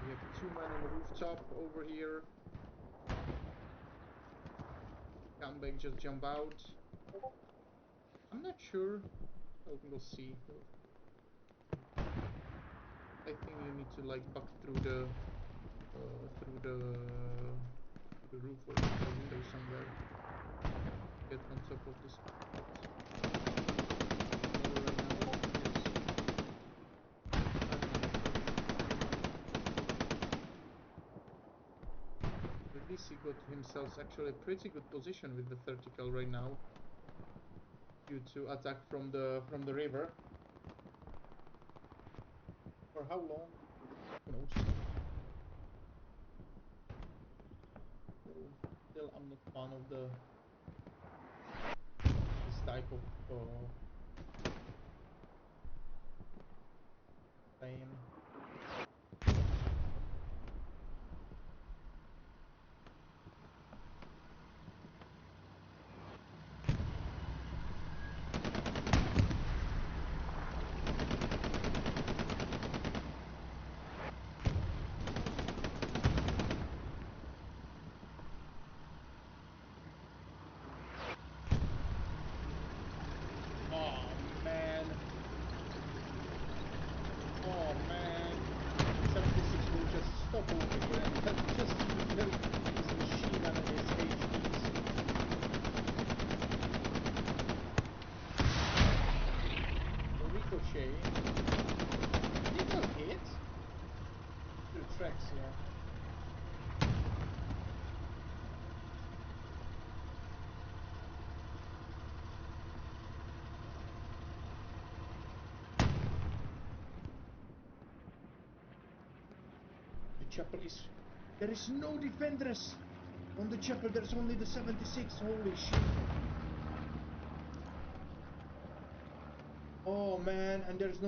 We have 2 men on the rooftop over here. Comeback just jump out. I'm not sure. Oh, we'll see. I think you need to like buck through the roof or the window somewhere. Get on top of this. He got himself actually a pretty good position with the vertical right now, due to attack from the river. For how long? Who knows? So, still, I'm not fan of this type of game. Chapel is... There is no defenders on the chapel, there's only the 76, holy shit. Oh man, and there's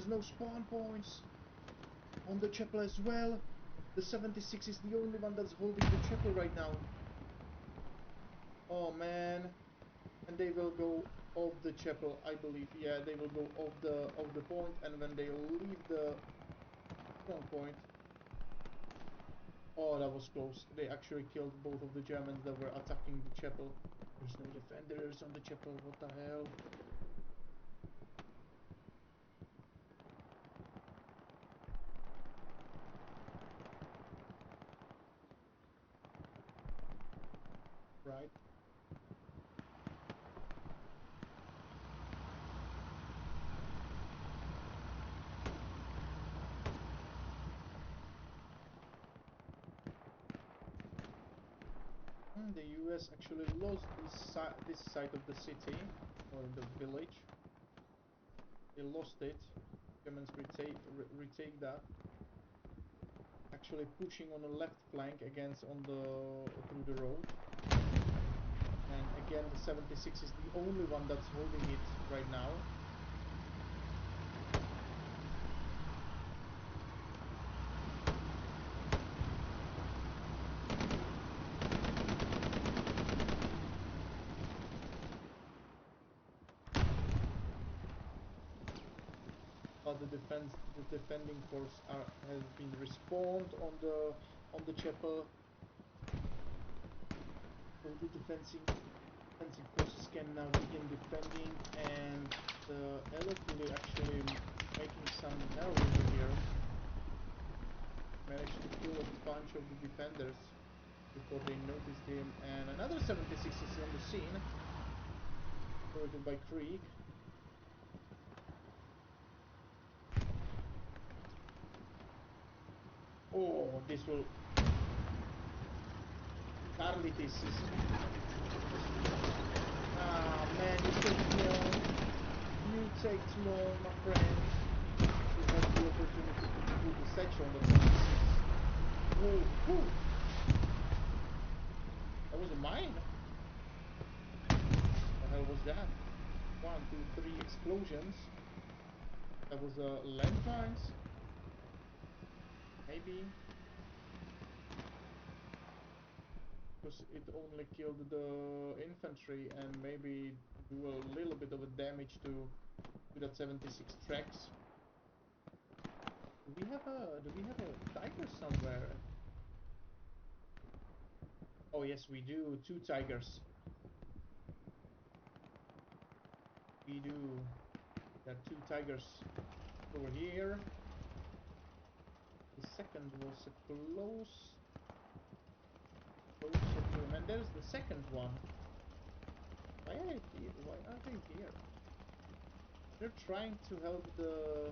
no spawn points on the chapel as well. The 76 is the only one that's holding the chapel right now. Oh man, and they will go off the chapel, I believe. Yeah, they will go off the point, and when they leave the strong point. Oh, that was close. They actually killed both of the Germans that were attacking the chapel. There's no defenders on the chapel, what the hell? Right. The US actually lost this side of the city, or the village. They lost it. Germans retake that. Actually pushing on the left flank against through the road. And again, the 76 is the only one that's holding it right now. but the defending force has been respawned on the chapel. So the defending forces can now begin defending, and the LFL actually making some heroin over here. Managed to kill a bunch of the defenders before they noticed him, and another 76 is on the scene, operated by Krieg. Oh, this will... Carly, this is... Ah, man, you take long. You take too long, my friend. You had the opportunity to put the satchel on the front. Whoa, whoa! That was a mine! What the hell was that? 1, 2, 3 explosions. That was landmines? Maybe? Because it only killed the infantry and maybe do a little bit of a damage to that 76 tracks. Do we have a tiger somewhere? Oh yes, we do. 2 tigers. We do. There are 2 tigers over here. The second was a close to him, and there's the second one. Why are they here? Why are they here? They're trying to help the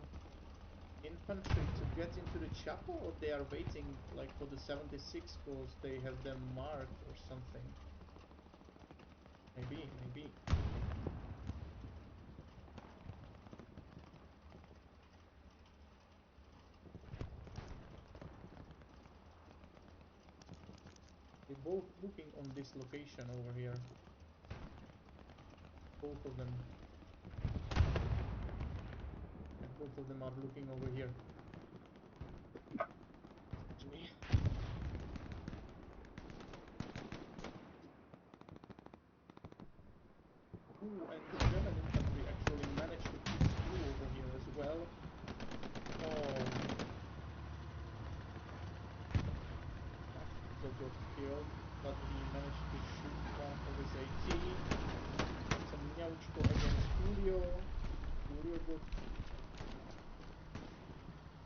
infantry to get into the chapel, or they are waiting like for the 76 because they have them marked or something. Maybe. They're both looking on this location over here. Both of them. And both of them are looking over here. Excuse me. Ooh, and the German infantry actually managed to push through over here as well. Oh. That got killed, but he managed to shoot one of his AT. Some Nyauchko against Julio. Julio got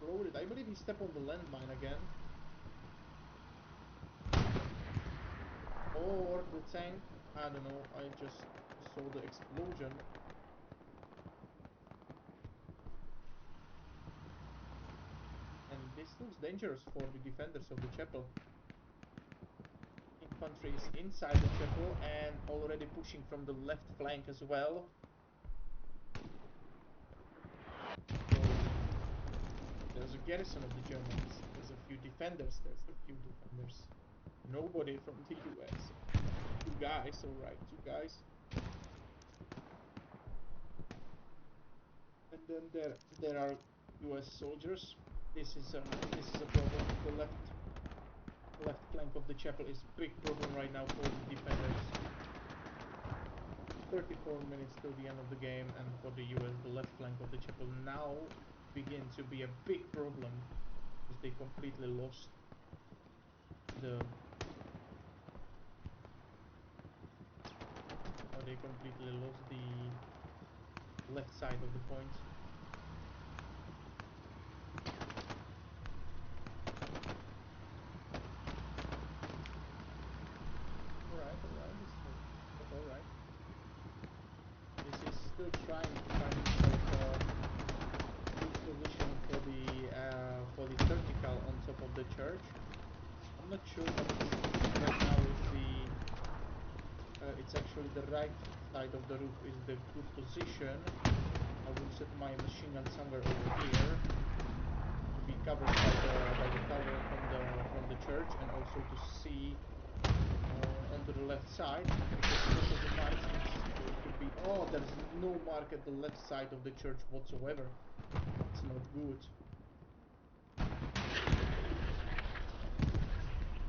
exploded. I believe he stepped on the landmine again. Or the tank. I don't know, I just saw the explosion. And this looks dangerous for the defenders of the chapel. Infantry is inside the chapel and already pushing from the left flank as well. So there's a garrison of the Germans. There's a few defenders. Nobody from the US. 2 guys, alright, 2 guys. And then there are US soldiers. This is a problem. The left flank of the chapel is a big problem right now for the defenders. 34 minutes till the end of the game, and for the US, the left flank of the chapel now begins to be a big problem because they completely lost the left side of the point. Alright, that's alright. This is still trying to find himself a good position for the vertical on top of the church. I'm not sure, but right now it's actually the right side of the roof is the good position. I will set my machine gun somewhere over here to be covered by the tower from the church, and also to see onto the left side, because most of the marks could be... Oh, there's no mark at the left side of the church whatsoever. It's not good.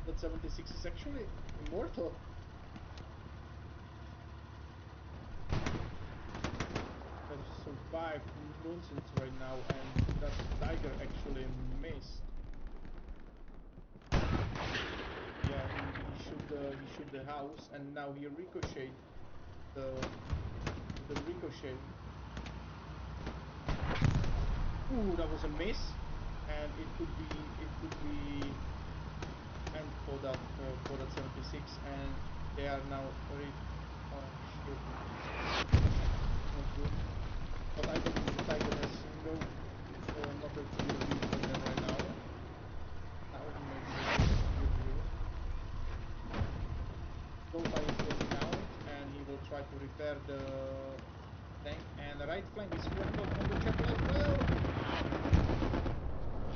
That 76 is actually immortal. Survived nonsense right now, and that tiger actually missed. Yeah, he shoot the house, and now he ricocheted the ricochet. Ooh, that was a miss, and it could be end for that 76, and they are now ready. Oh shit, not good. But I believe the tiger has not a clear view for them right now. Now he maybe has a clear view. Zolta is getting out, and he will try to repair the tank, and the right flank is flanked on the chapel as well.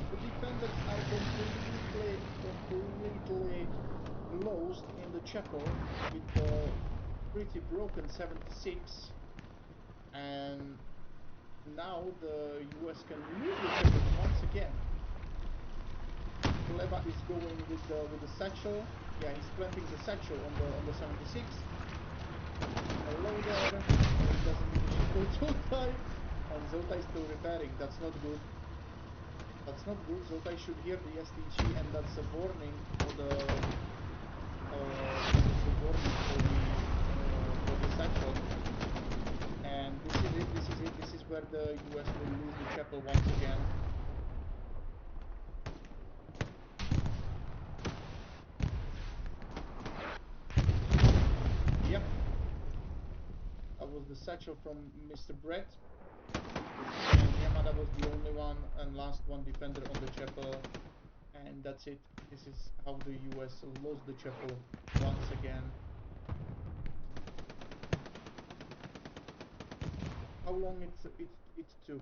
The defenders are completely lost in the chapel with a pretty broken 76, and now the US can lose the chapel once again. Leva is going with the satchel. Yeah, he's planting the satchel on the 76. Hello there. He doesn't give a shit for Zoltai, and Zoltai is still repairing. That's not good. That's not good. Zoltai should hear the STG, and that's a warning for the satchel. And this is it. This is where the US will lose the chapel once again. Yep. That was the satchel from Mr. Brett. And Yamada was the only one and last one defender on the chapel. And that's it. This is how the US lost the chapel once again. How long it took?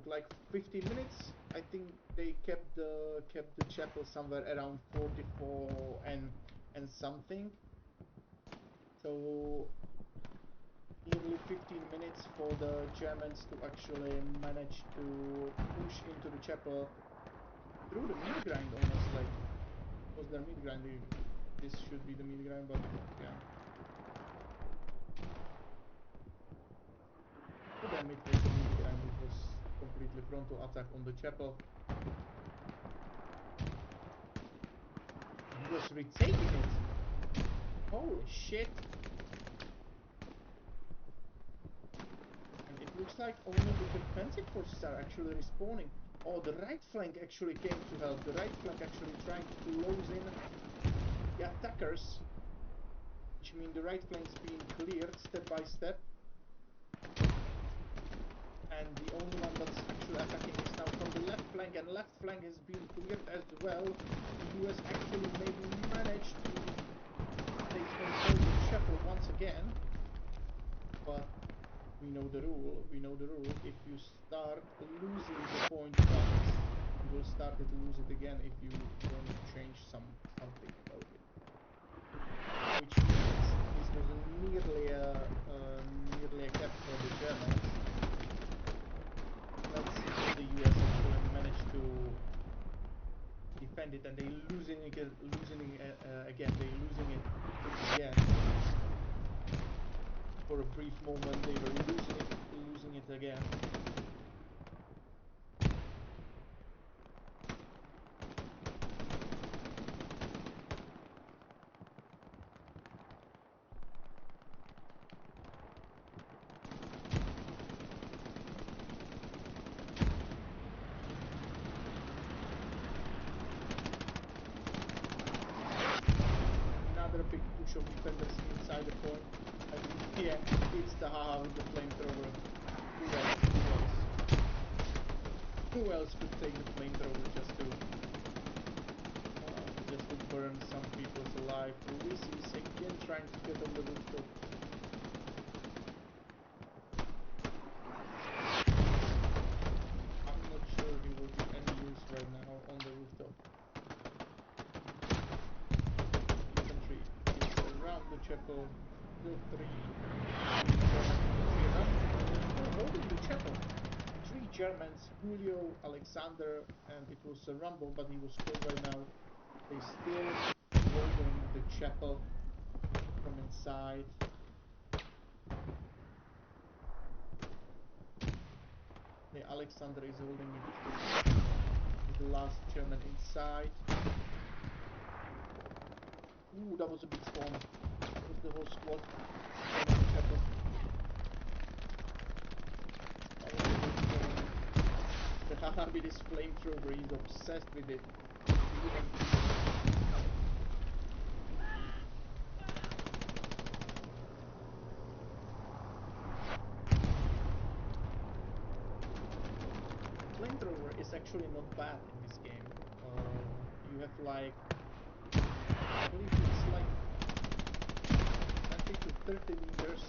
Like 15 minutes? I think they kept the chapel somewhere around 44 and something. So nearly 15 minutes for the Germans to actually manage to push into the chapel through the mid grind almost. Like, was there mid grind? This should be the mid grind, but yeah. For them it was the mid grind. It was completely frontal attack on the chapel. He was retaking it. Holy shit. And it looks like only the defensive forces are actually respawning. Oh, the right flank actually came to help. The right flank actually trying to close in the attackers, which means the right flank is being cleared step by step. And the only one that's actually attacking is now from the left flank, and left flank has been cleared as well. The US actually maybe managed to take control of the chapel once again, but we know the rule. If you start losing the point once, you will start to lose it again if you don't change something about it. Which means this was nearly a cap for the Germans. Let's see if the US actually managed to defend it, and they losing it again. They losing it again. For a brief moment, they were losing it again. Another big push of defenders inside the point. Yeah, it's the haha with the flamethrower. Who else could take the flamethrower just to burn some people alive? Luis is again trying to get on the rooftop. I'm not sure he will be any use right now on the rooftop. Infantry is around the chapel. Still three holding the chapel. 3 Germans, Julio, Alexander, and it was Rumble, but he was killed right now. They still holding the chapel from inside. Okay, Alexander is holding it. He's the last German inside. Ooh, that was a big storm. That was the whole squad. That was the whole storm. The Haha with his flamethrower, he's obsessed with it. He even flamethrower is actually not bad in this game. You have like, I believe it's like 20 to 30 meters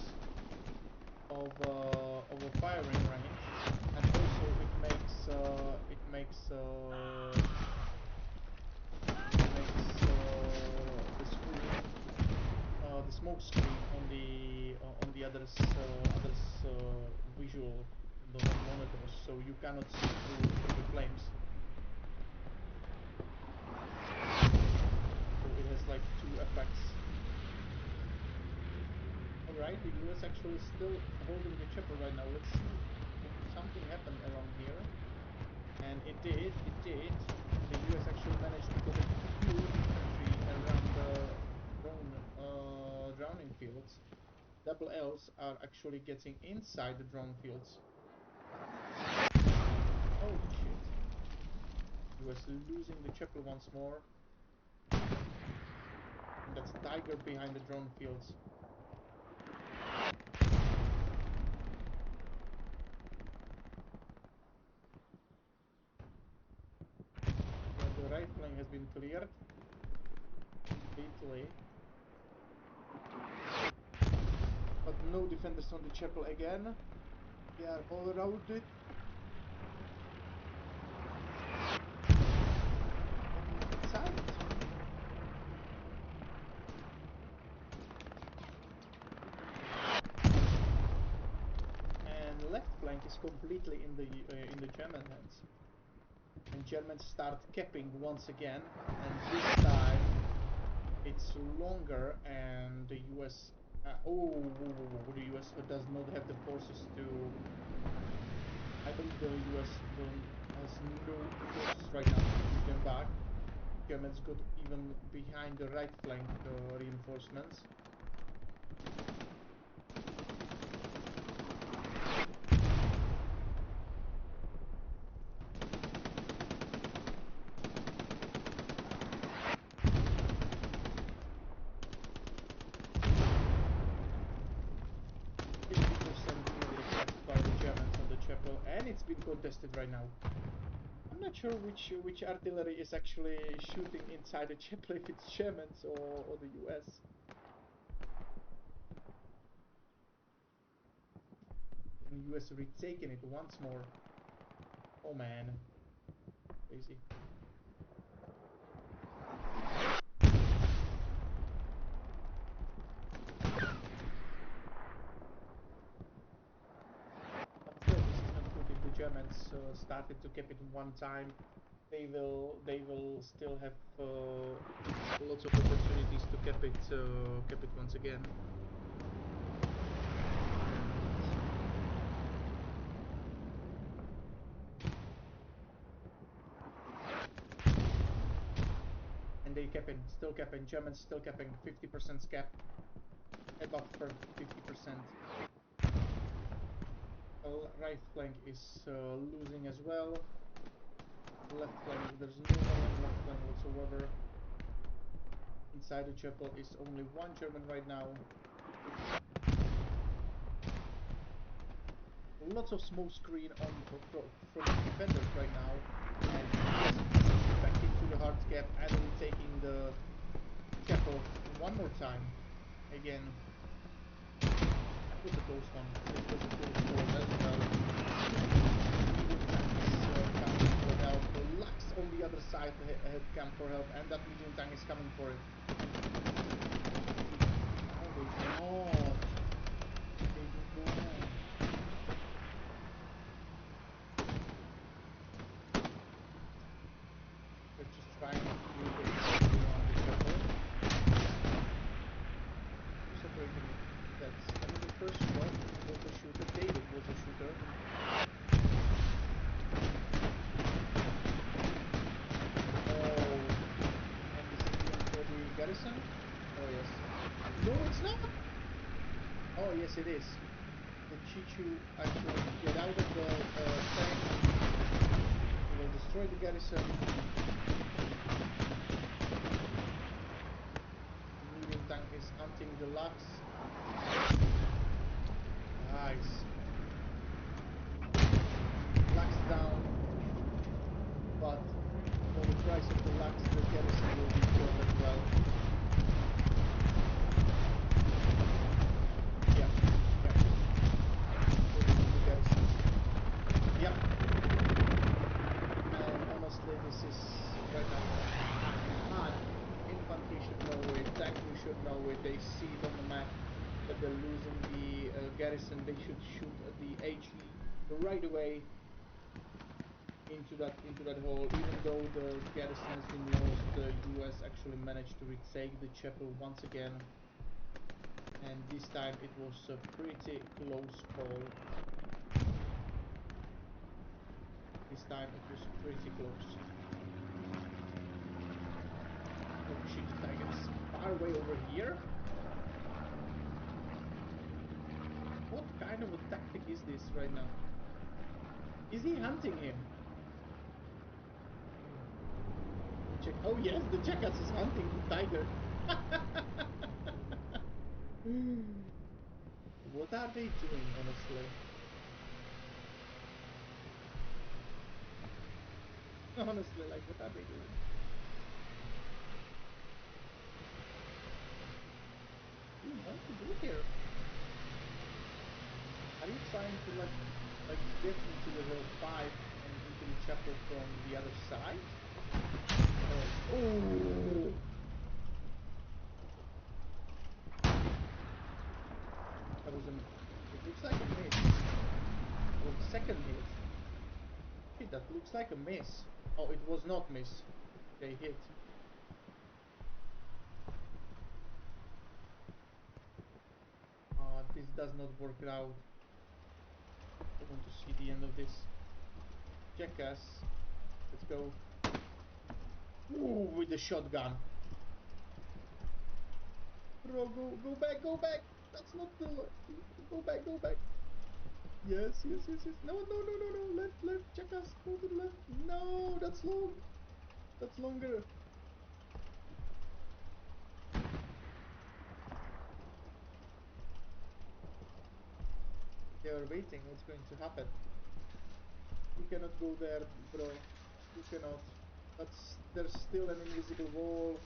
of a firing range, and also it makes the screen, the smoke screen on the others visual the monitors, so you cannot see through the flames. So it has like two effects. Alright, the US actually is still holding the chopper right now. Let's see if something happened around here. And it did. The US actually managed to get a few infantry around the drowning fields. Double L's are actually getting inside the drone fields. Holy shit. US losing the chapel once more. And that's Tiger behind the drone fields. Yeah, the right flank has been cleared completely. But no defenders on the chapel again. They are all around it. Inside. And left flank is completely in the German hands. And Germans start capping once again, and this time it's longer, and the US. The US does not have the forces to. I believe the US has no forces right now to push them back. Germans got even behind the right flank reinforcements. And it's been contested right now. I'm not sure which artillery is actually shooting inside the chapel, if it's Germans or the US. And the US retaking it once more. Oh man. Crazy. Germans started to cap it one time. They will still have lots of opportunities to cap it once again. And they capping, still capping. Germans still capping. 50% cap, above 50%. Right flank is losing as well. Left flank, there's no one on left flank whatsoever. Inside the chapel is only one German right now. Lots of smoke screen on from defenders right now, and back into the hard cap and retaking the chapel one more time. Again. That was a close one. It was a close one as well. Medium tank is coming for help. Lux on the other side had come for help, and that medium tank is coming for it. Oh, they do not. They do not. They're just trying to do the safety on the chapel. Separating it. That's, I mean, the first one was a shooter. David was a shooter. it is. The Chichu actually get out of the tank. He will destroy the garrison. The medium tank is hunting the Lux. Nice. Lux down. But for the price of the Lux, the garrison will be killed as well. Yep. And honestly, this is right now. Infantry should know it, tanky should know it. They see it on the map that they're losing the garrison. They should shoot the HE right away into that hole. Even though the garrison has been lost, the US actually managed to retake the chapel once again. And this time it was a pretty close call. This time it was pretty close. Oh shit, the tiger's far away over here. What kind of a tactic is this right now? Is he hunting him? Check. Oh yes, the jackass is hunting the tiger. What are they doing, honestly? Honestly, like, what are they doing? What do you want to do here? Are you trying to like get into the hill 5 and into the chapel from the other side? Oh! That was it looks like a miss. Or the second hit. Shit, that looks like a miss. Oh, it was not miss. They hit. This does not work out. I want to see the end of this. Jackass. Let's go. Ooh, with the shotgun. Bro, go back, go back. That's not the... Go back, go back. Yes. No, left, Jackass, go to the left. No, that's long. That's longer. They are waiting. What's going to happen? You cannot go there, bro. You cannot. There's still an invisible wall.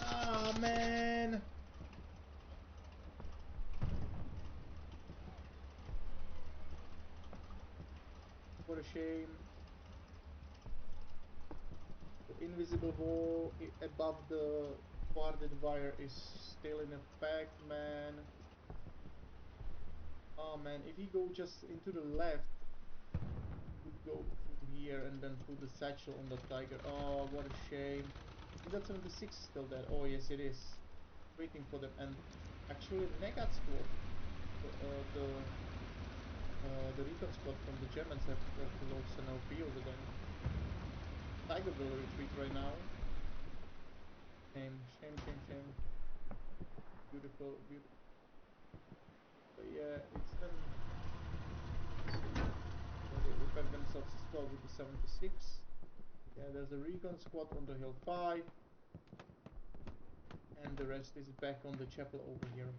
Ah, man. What a shame. The invisible wall above the guarded wire is still in effect, man. Oh man, if you go just into the left, you go through here and then through the satchel on the tiger. Oh, what a shame. Is that 76 still there? Oh yes, it is. Waiting for them. And actually, Negat squad, the recon squad from the Germans have lost an LP over them. Tiger will retreat right now. Shame. Beautiful. But yeah, it's them. They repair themselves as well with the 76. Yeah, there's a recon squad on the hill 5. And the rest is back on the chapel over here.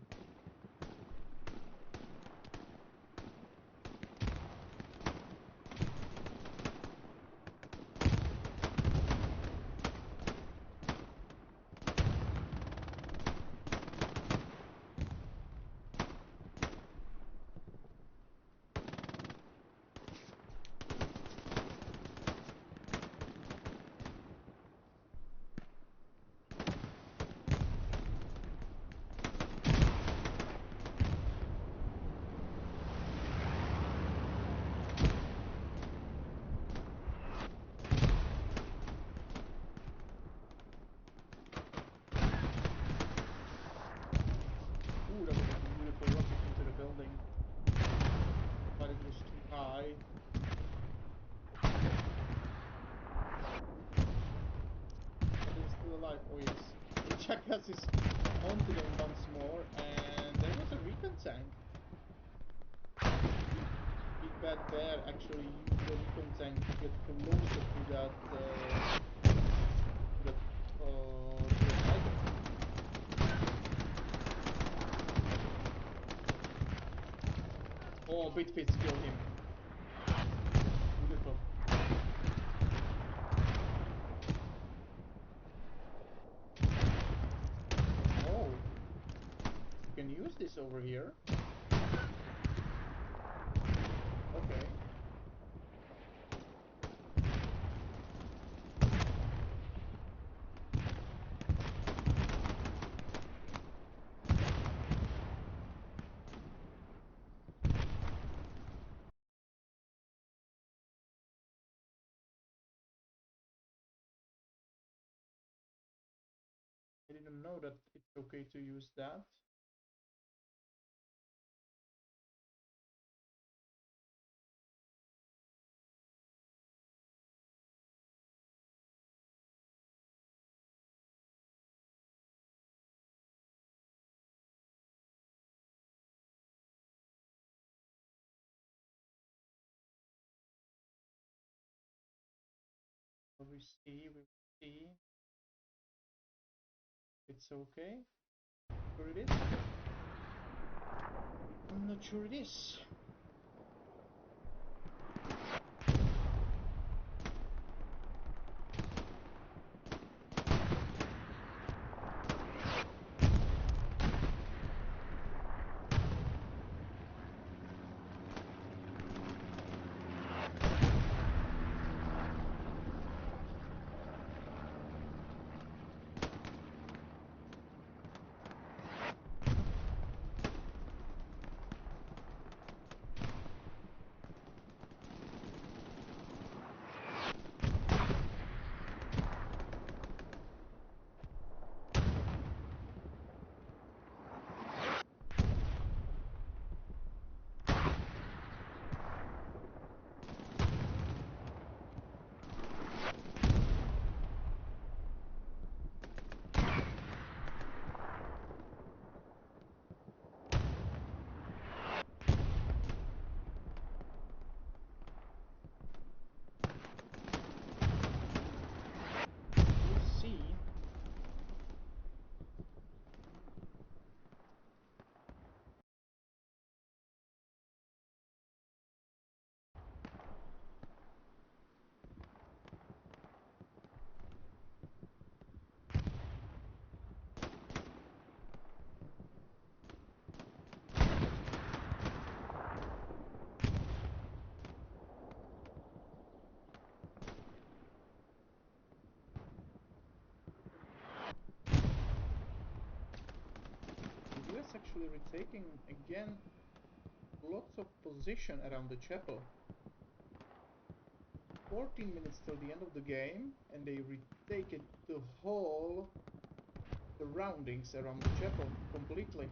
But it was too high. But they're still alive. Oh yes. The jackass is onto them once more, and they weapon tank. Big Bad Bear actually used the recon tank to get closer to that tiger. Oh, Bitfits killed him. Beautiful. Oh, you can use this over here. Okay. I didn't know that it's okay to use that. We see. It's okay. Sure it is? I'm not sure it is. Actually retaking again lots of position around the chapel. 14 minutes till the end of the game, and they retake it the whole surroundings around the chapel completely.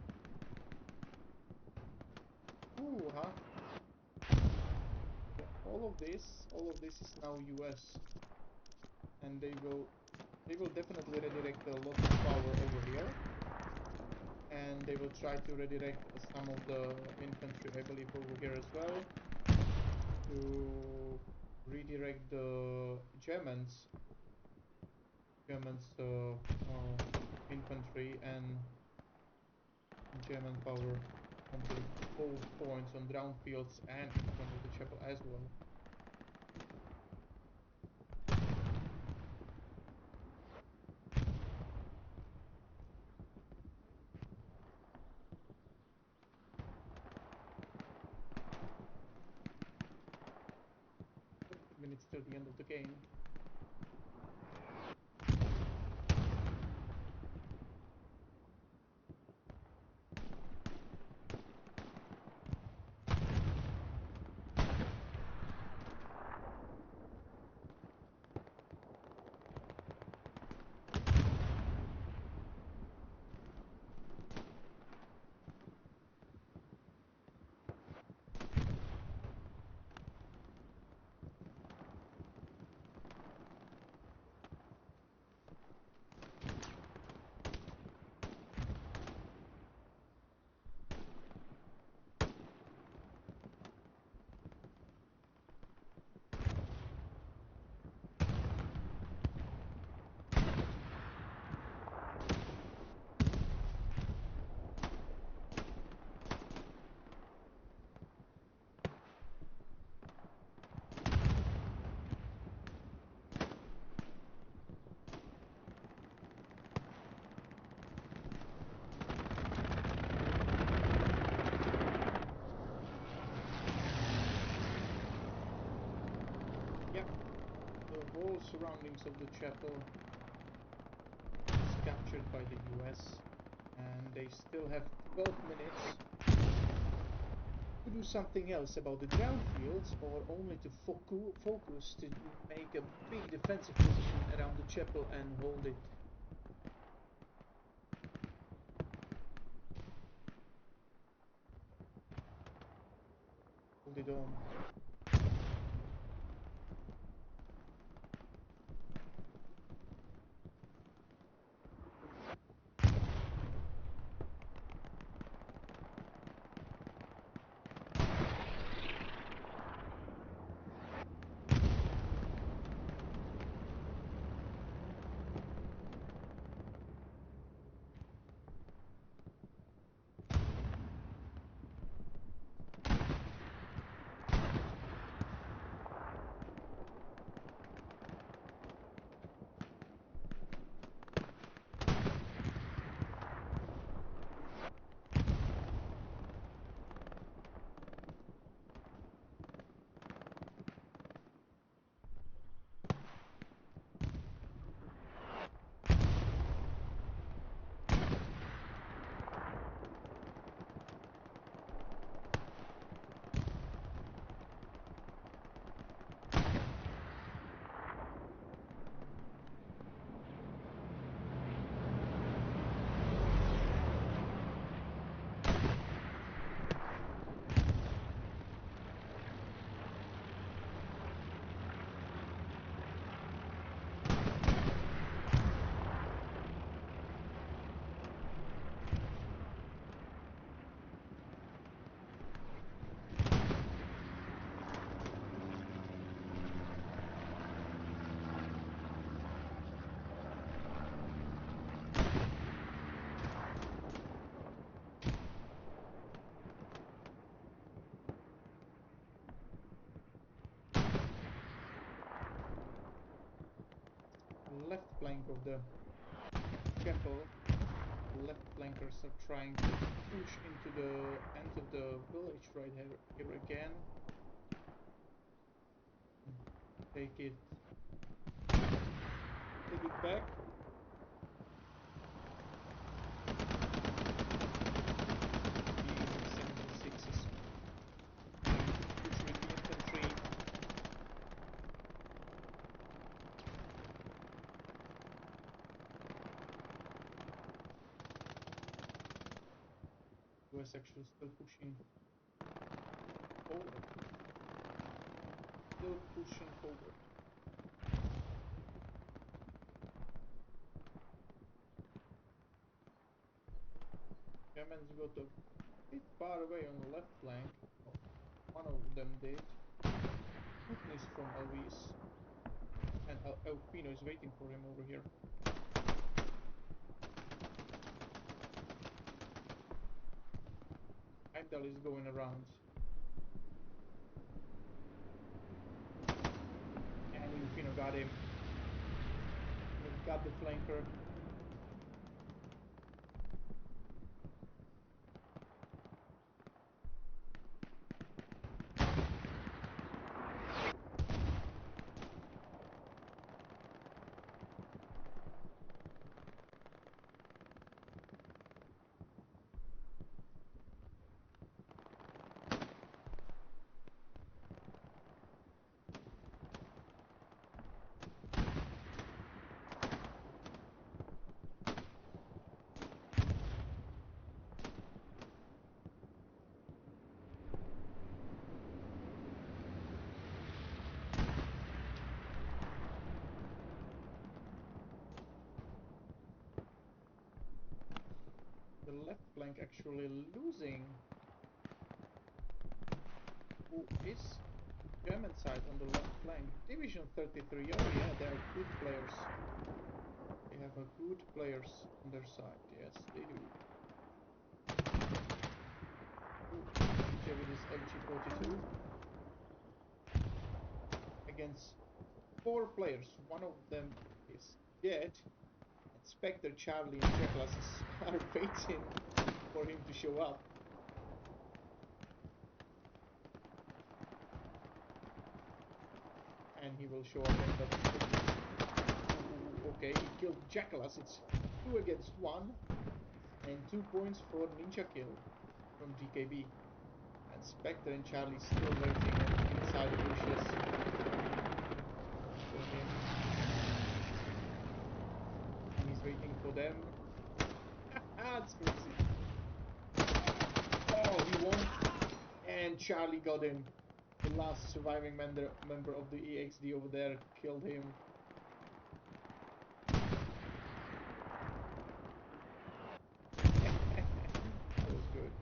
Ooh, huh? Yeah, all of this is now US, and they will definitely redirect a lot of power over here. And they will try to redirect some of the infantry, I believe, over here as well, to redirect the Germans infantry and German power onto hold points on ground fields and in front of the chapel as well. Minutes till the end of the game. whole surroundings of the chapel is captured by the US, and they still have 12 minutes to do something else about the ground fields, or only to focus to make a big defensive position around the chapel and hold it. Hold it on. Left flank of the chapel, left flankers are trying to push into the end of the village right here again. Take it back. The 76 is trying to push with the infantry. US actually still pushing forward. Still pushing forward. Germans got a bit far away on the left flank. Oh, one of them did. Putin is from Alvis. And Elfino is waiting for him over here. Heimdall is going around. And Elfino got him. We've got the flanker. The left flank actually losing. Who is German side on the left flank? Division 33. Oh yeah, they are good players. They have a good players on their side. Yes, they do. Ninja with his MG42 against 4 players. One of them is dead. Spectre, Charlie, and Jeklas are waiting for him to show up. and he will show up and okay, he killed Jackalas. It's 2 against 1 and 2 points for Ninja Kill from GKB. And Spectre and Charlie still waiting inside the bushes for him. And he's waiting for them. That's crazy. Oh, he won. And Charlie got him. The last surviving member of the EXD over there killed him. That was good.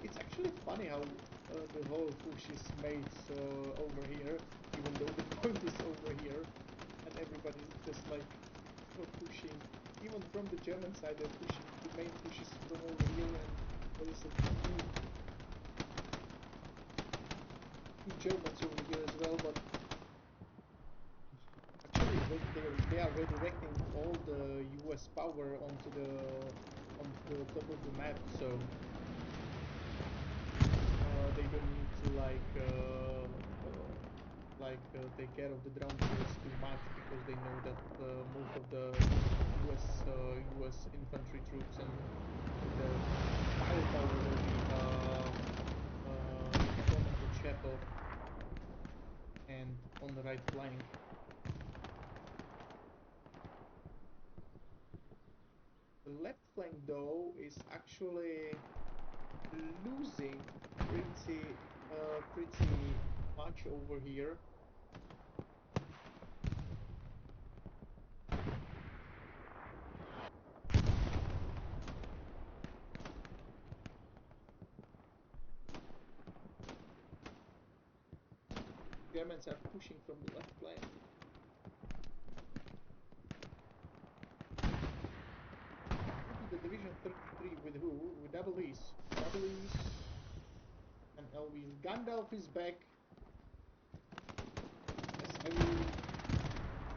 It's actually funny how the whole push is made over here, even though the point is over here, and everybody's just like pushing. Even from the German side, they're pushing. The main push is from over here, and there is two Germans over here as well. But actually, they are redirecting all the US power onto the top of the map, so they don't need to take care of the ground force too much, because they know that most of the US infantry troops and the firepower will be from the chapel and on the right flank. The left flank though is actually losing pretty much over here. Germans are pushing from the left flank. The Division 33 with who? With Double E's. Double E's and LB's. Gandalf is back. Yes,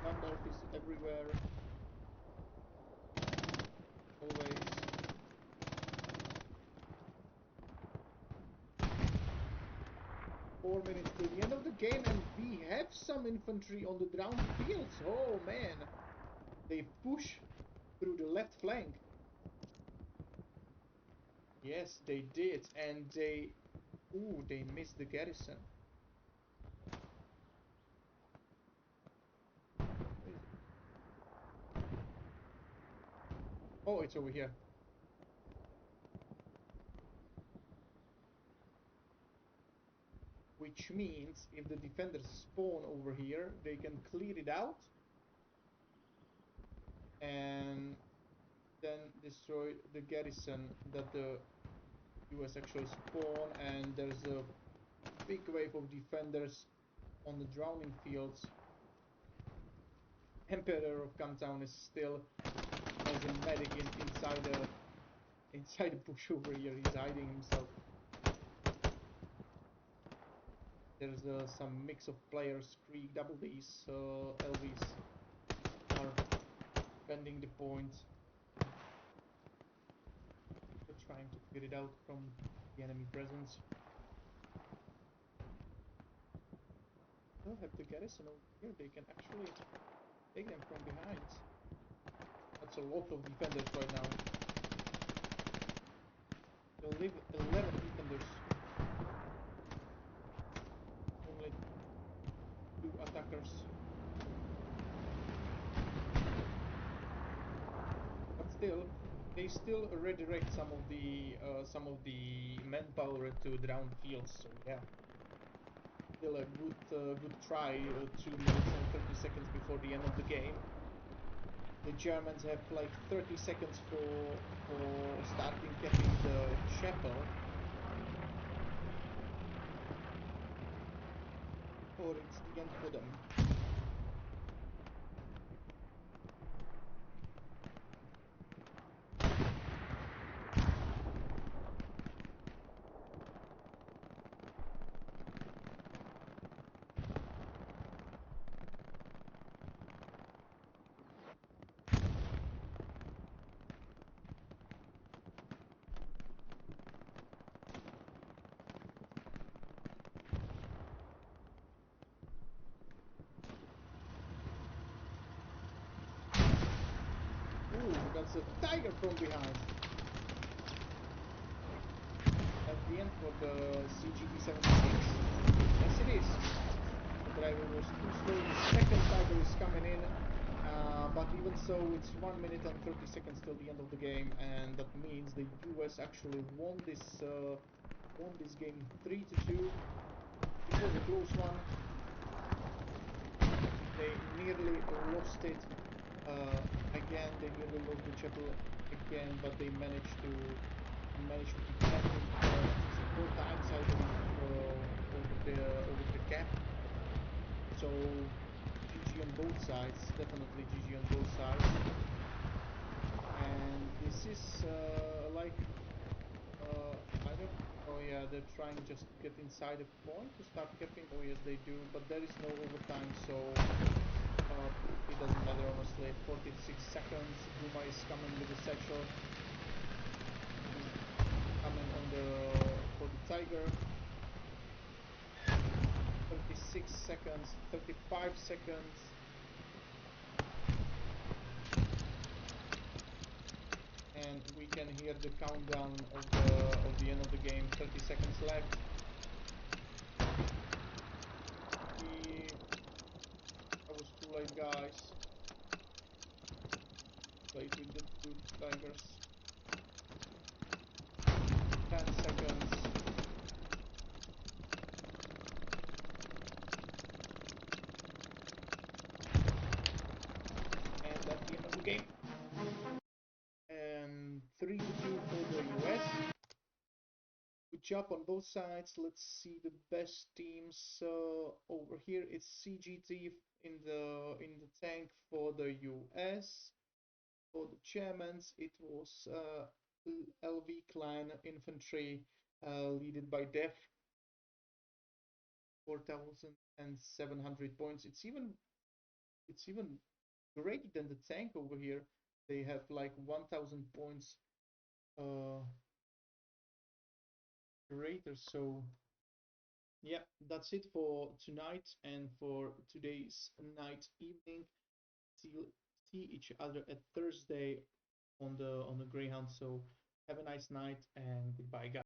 Gandalf is everywhere. Always. Four minutes to the end of the game, and we have some infantry on the drowned fields. Oh man, they push through the left flank. Yes, they did, and they missed the garrison. Oh, it's over here. Which means if the defenders spawn over here, they can clear it out and then destroy the garrison that the US actually spawn, and there's a big wave of defenders on the drowning fields. Emperor of Camtown is still as a medic inside the bush over here. He's hiding himself. There's some mix of players, Krieg, Double D's, LVs are defending the point. They're trying to clear it out from the enemy presence. They'll have the garrison over here. They can actually take them from behind. That's a lot of defenders right now. They'll leave 11 defenders. Only 2 attackers. But still, they still redirect some of the manpower to drowned fields. So yeah, still a good try. 2 minutes and 30 seconds before the end of the game. The Germans have like 30 seconds for starting capping the chapel. Or it's the end for them. that's a Tiger from behind. At the end for the CGT 76. Yes, it is. The driver was too slow. The second Tiger is coming in. But even so, it's 1 minute and 30 seconds till the end of the game, and that means the US actually won this game 3-2. It was a close one. They nearly lost it. Again, they nearly lost the shuttle again, but they managed to defend it 4 times, I believe, over the gap. So GG on both sides, definitely GG on both sides. And this is like I don't. Oh yeah, they're trying just to get inside the point to start capping. Oh yes, they do, but there is no overtime, so it doesn't matter honestly. 46 seconds. Guma is coming with the satchel. Coming on for the Tiger. 36 seconds, 35 seconds. And we can hear the countdown of the end of the game. 30 seconds left. I was too late, guys. Played with the two Tigers. 10 seconds. And that's the end of the game. And 3-2 for the US. Good job on both sides. Let's see the best teams. Over here it's CGT in the tank for the US. For the chairmans, it was LV Clan Infantry, led by Def. 4,700 points. It's even greater than the tank over here. They have like 1,000 points greater. So yeah, that's it for tonight and for today's night evening. See each other at Thursday on the Greyhound. So have a nice night and goodbye, guys.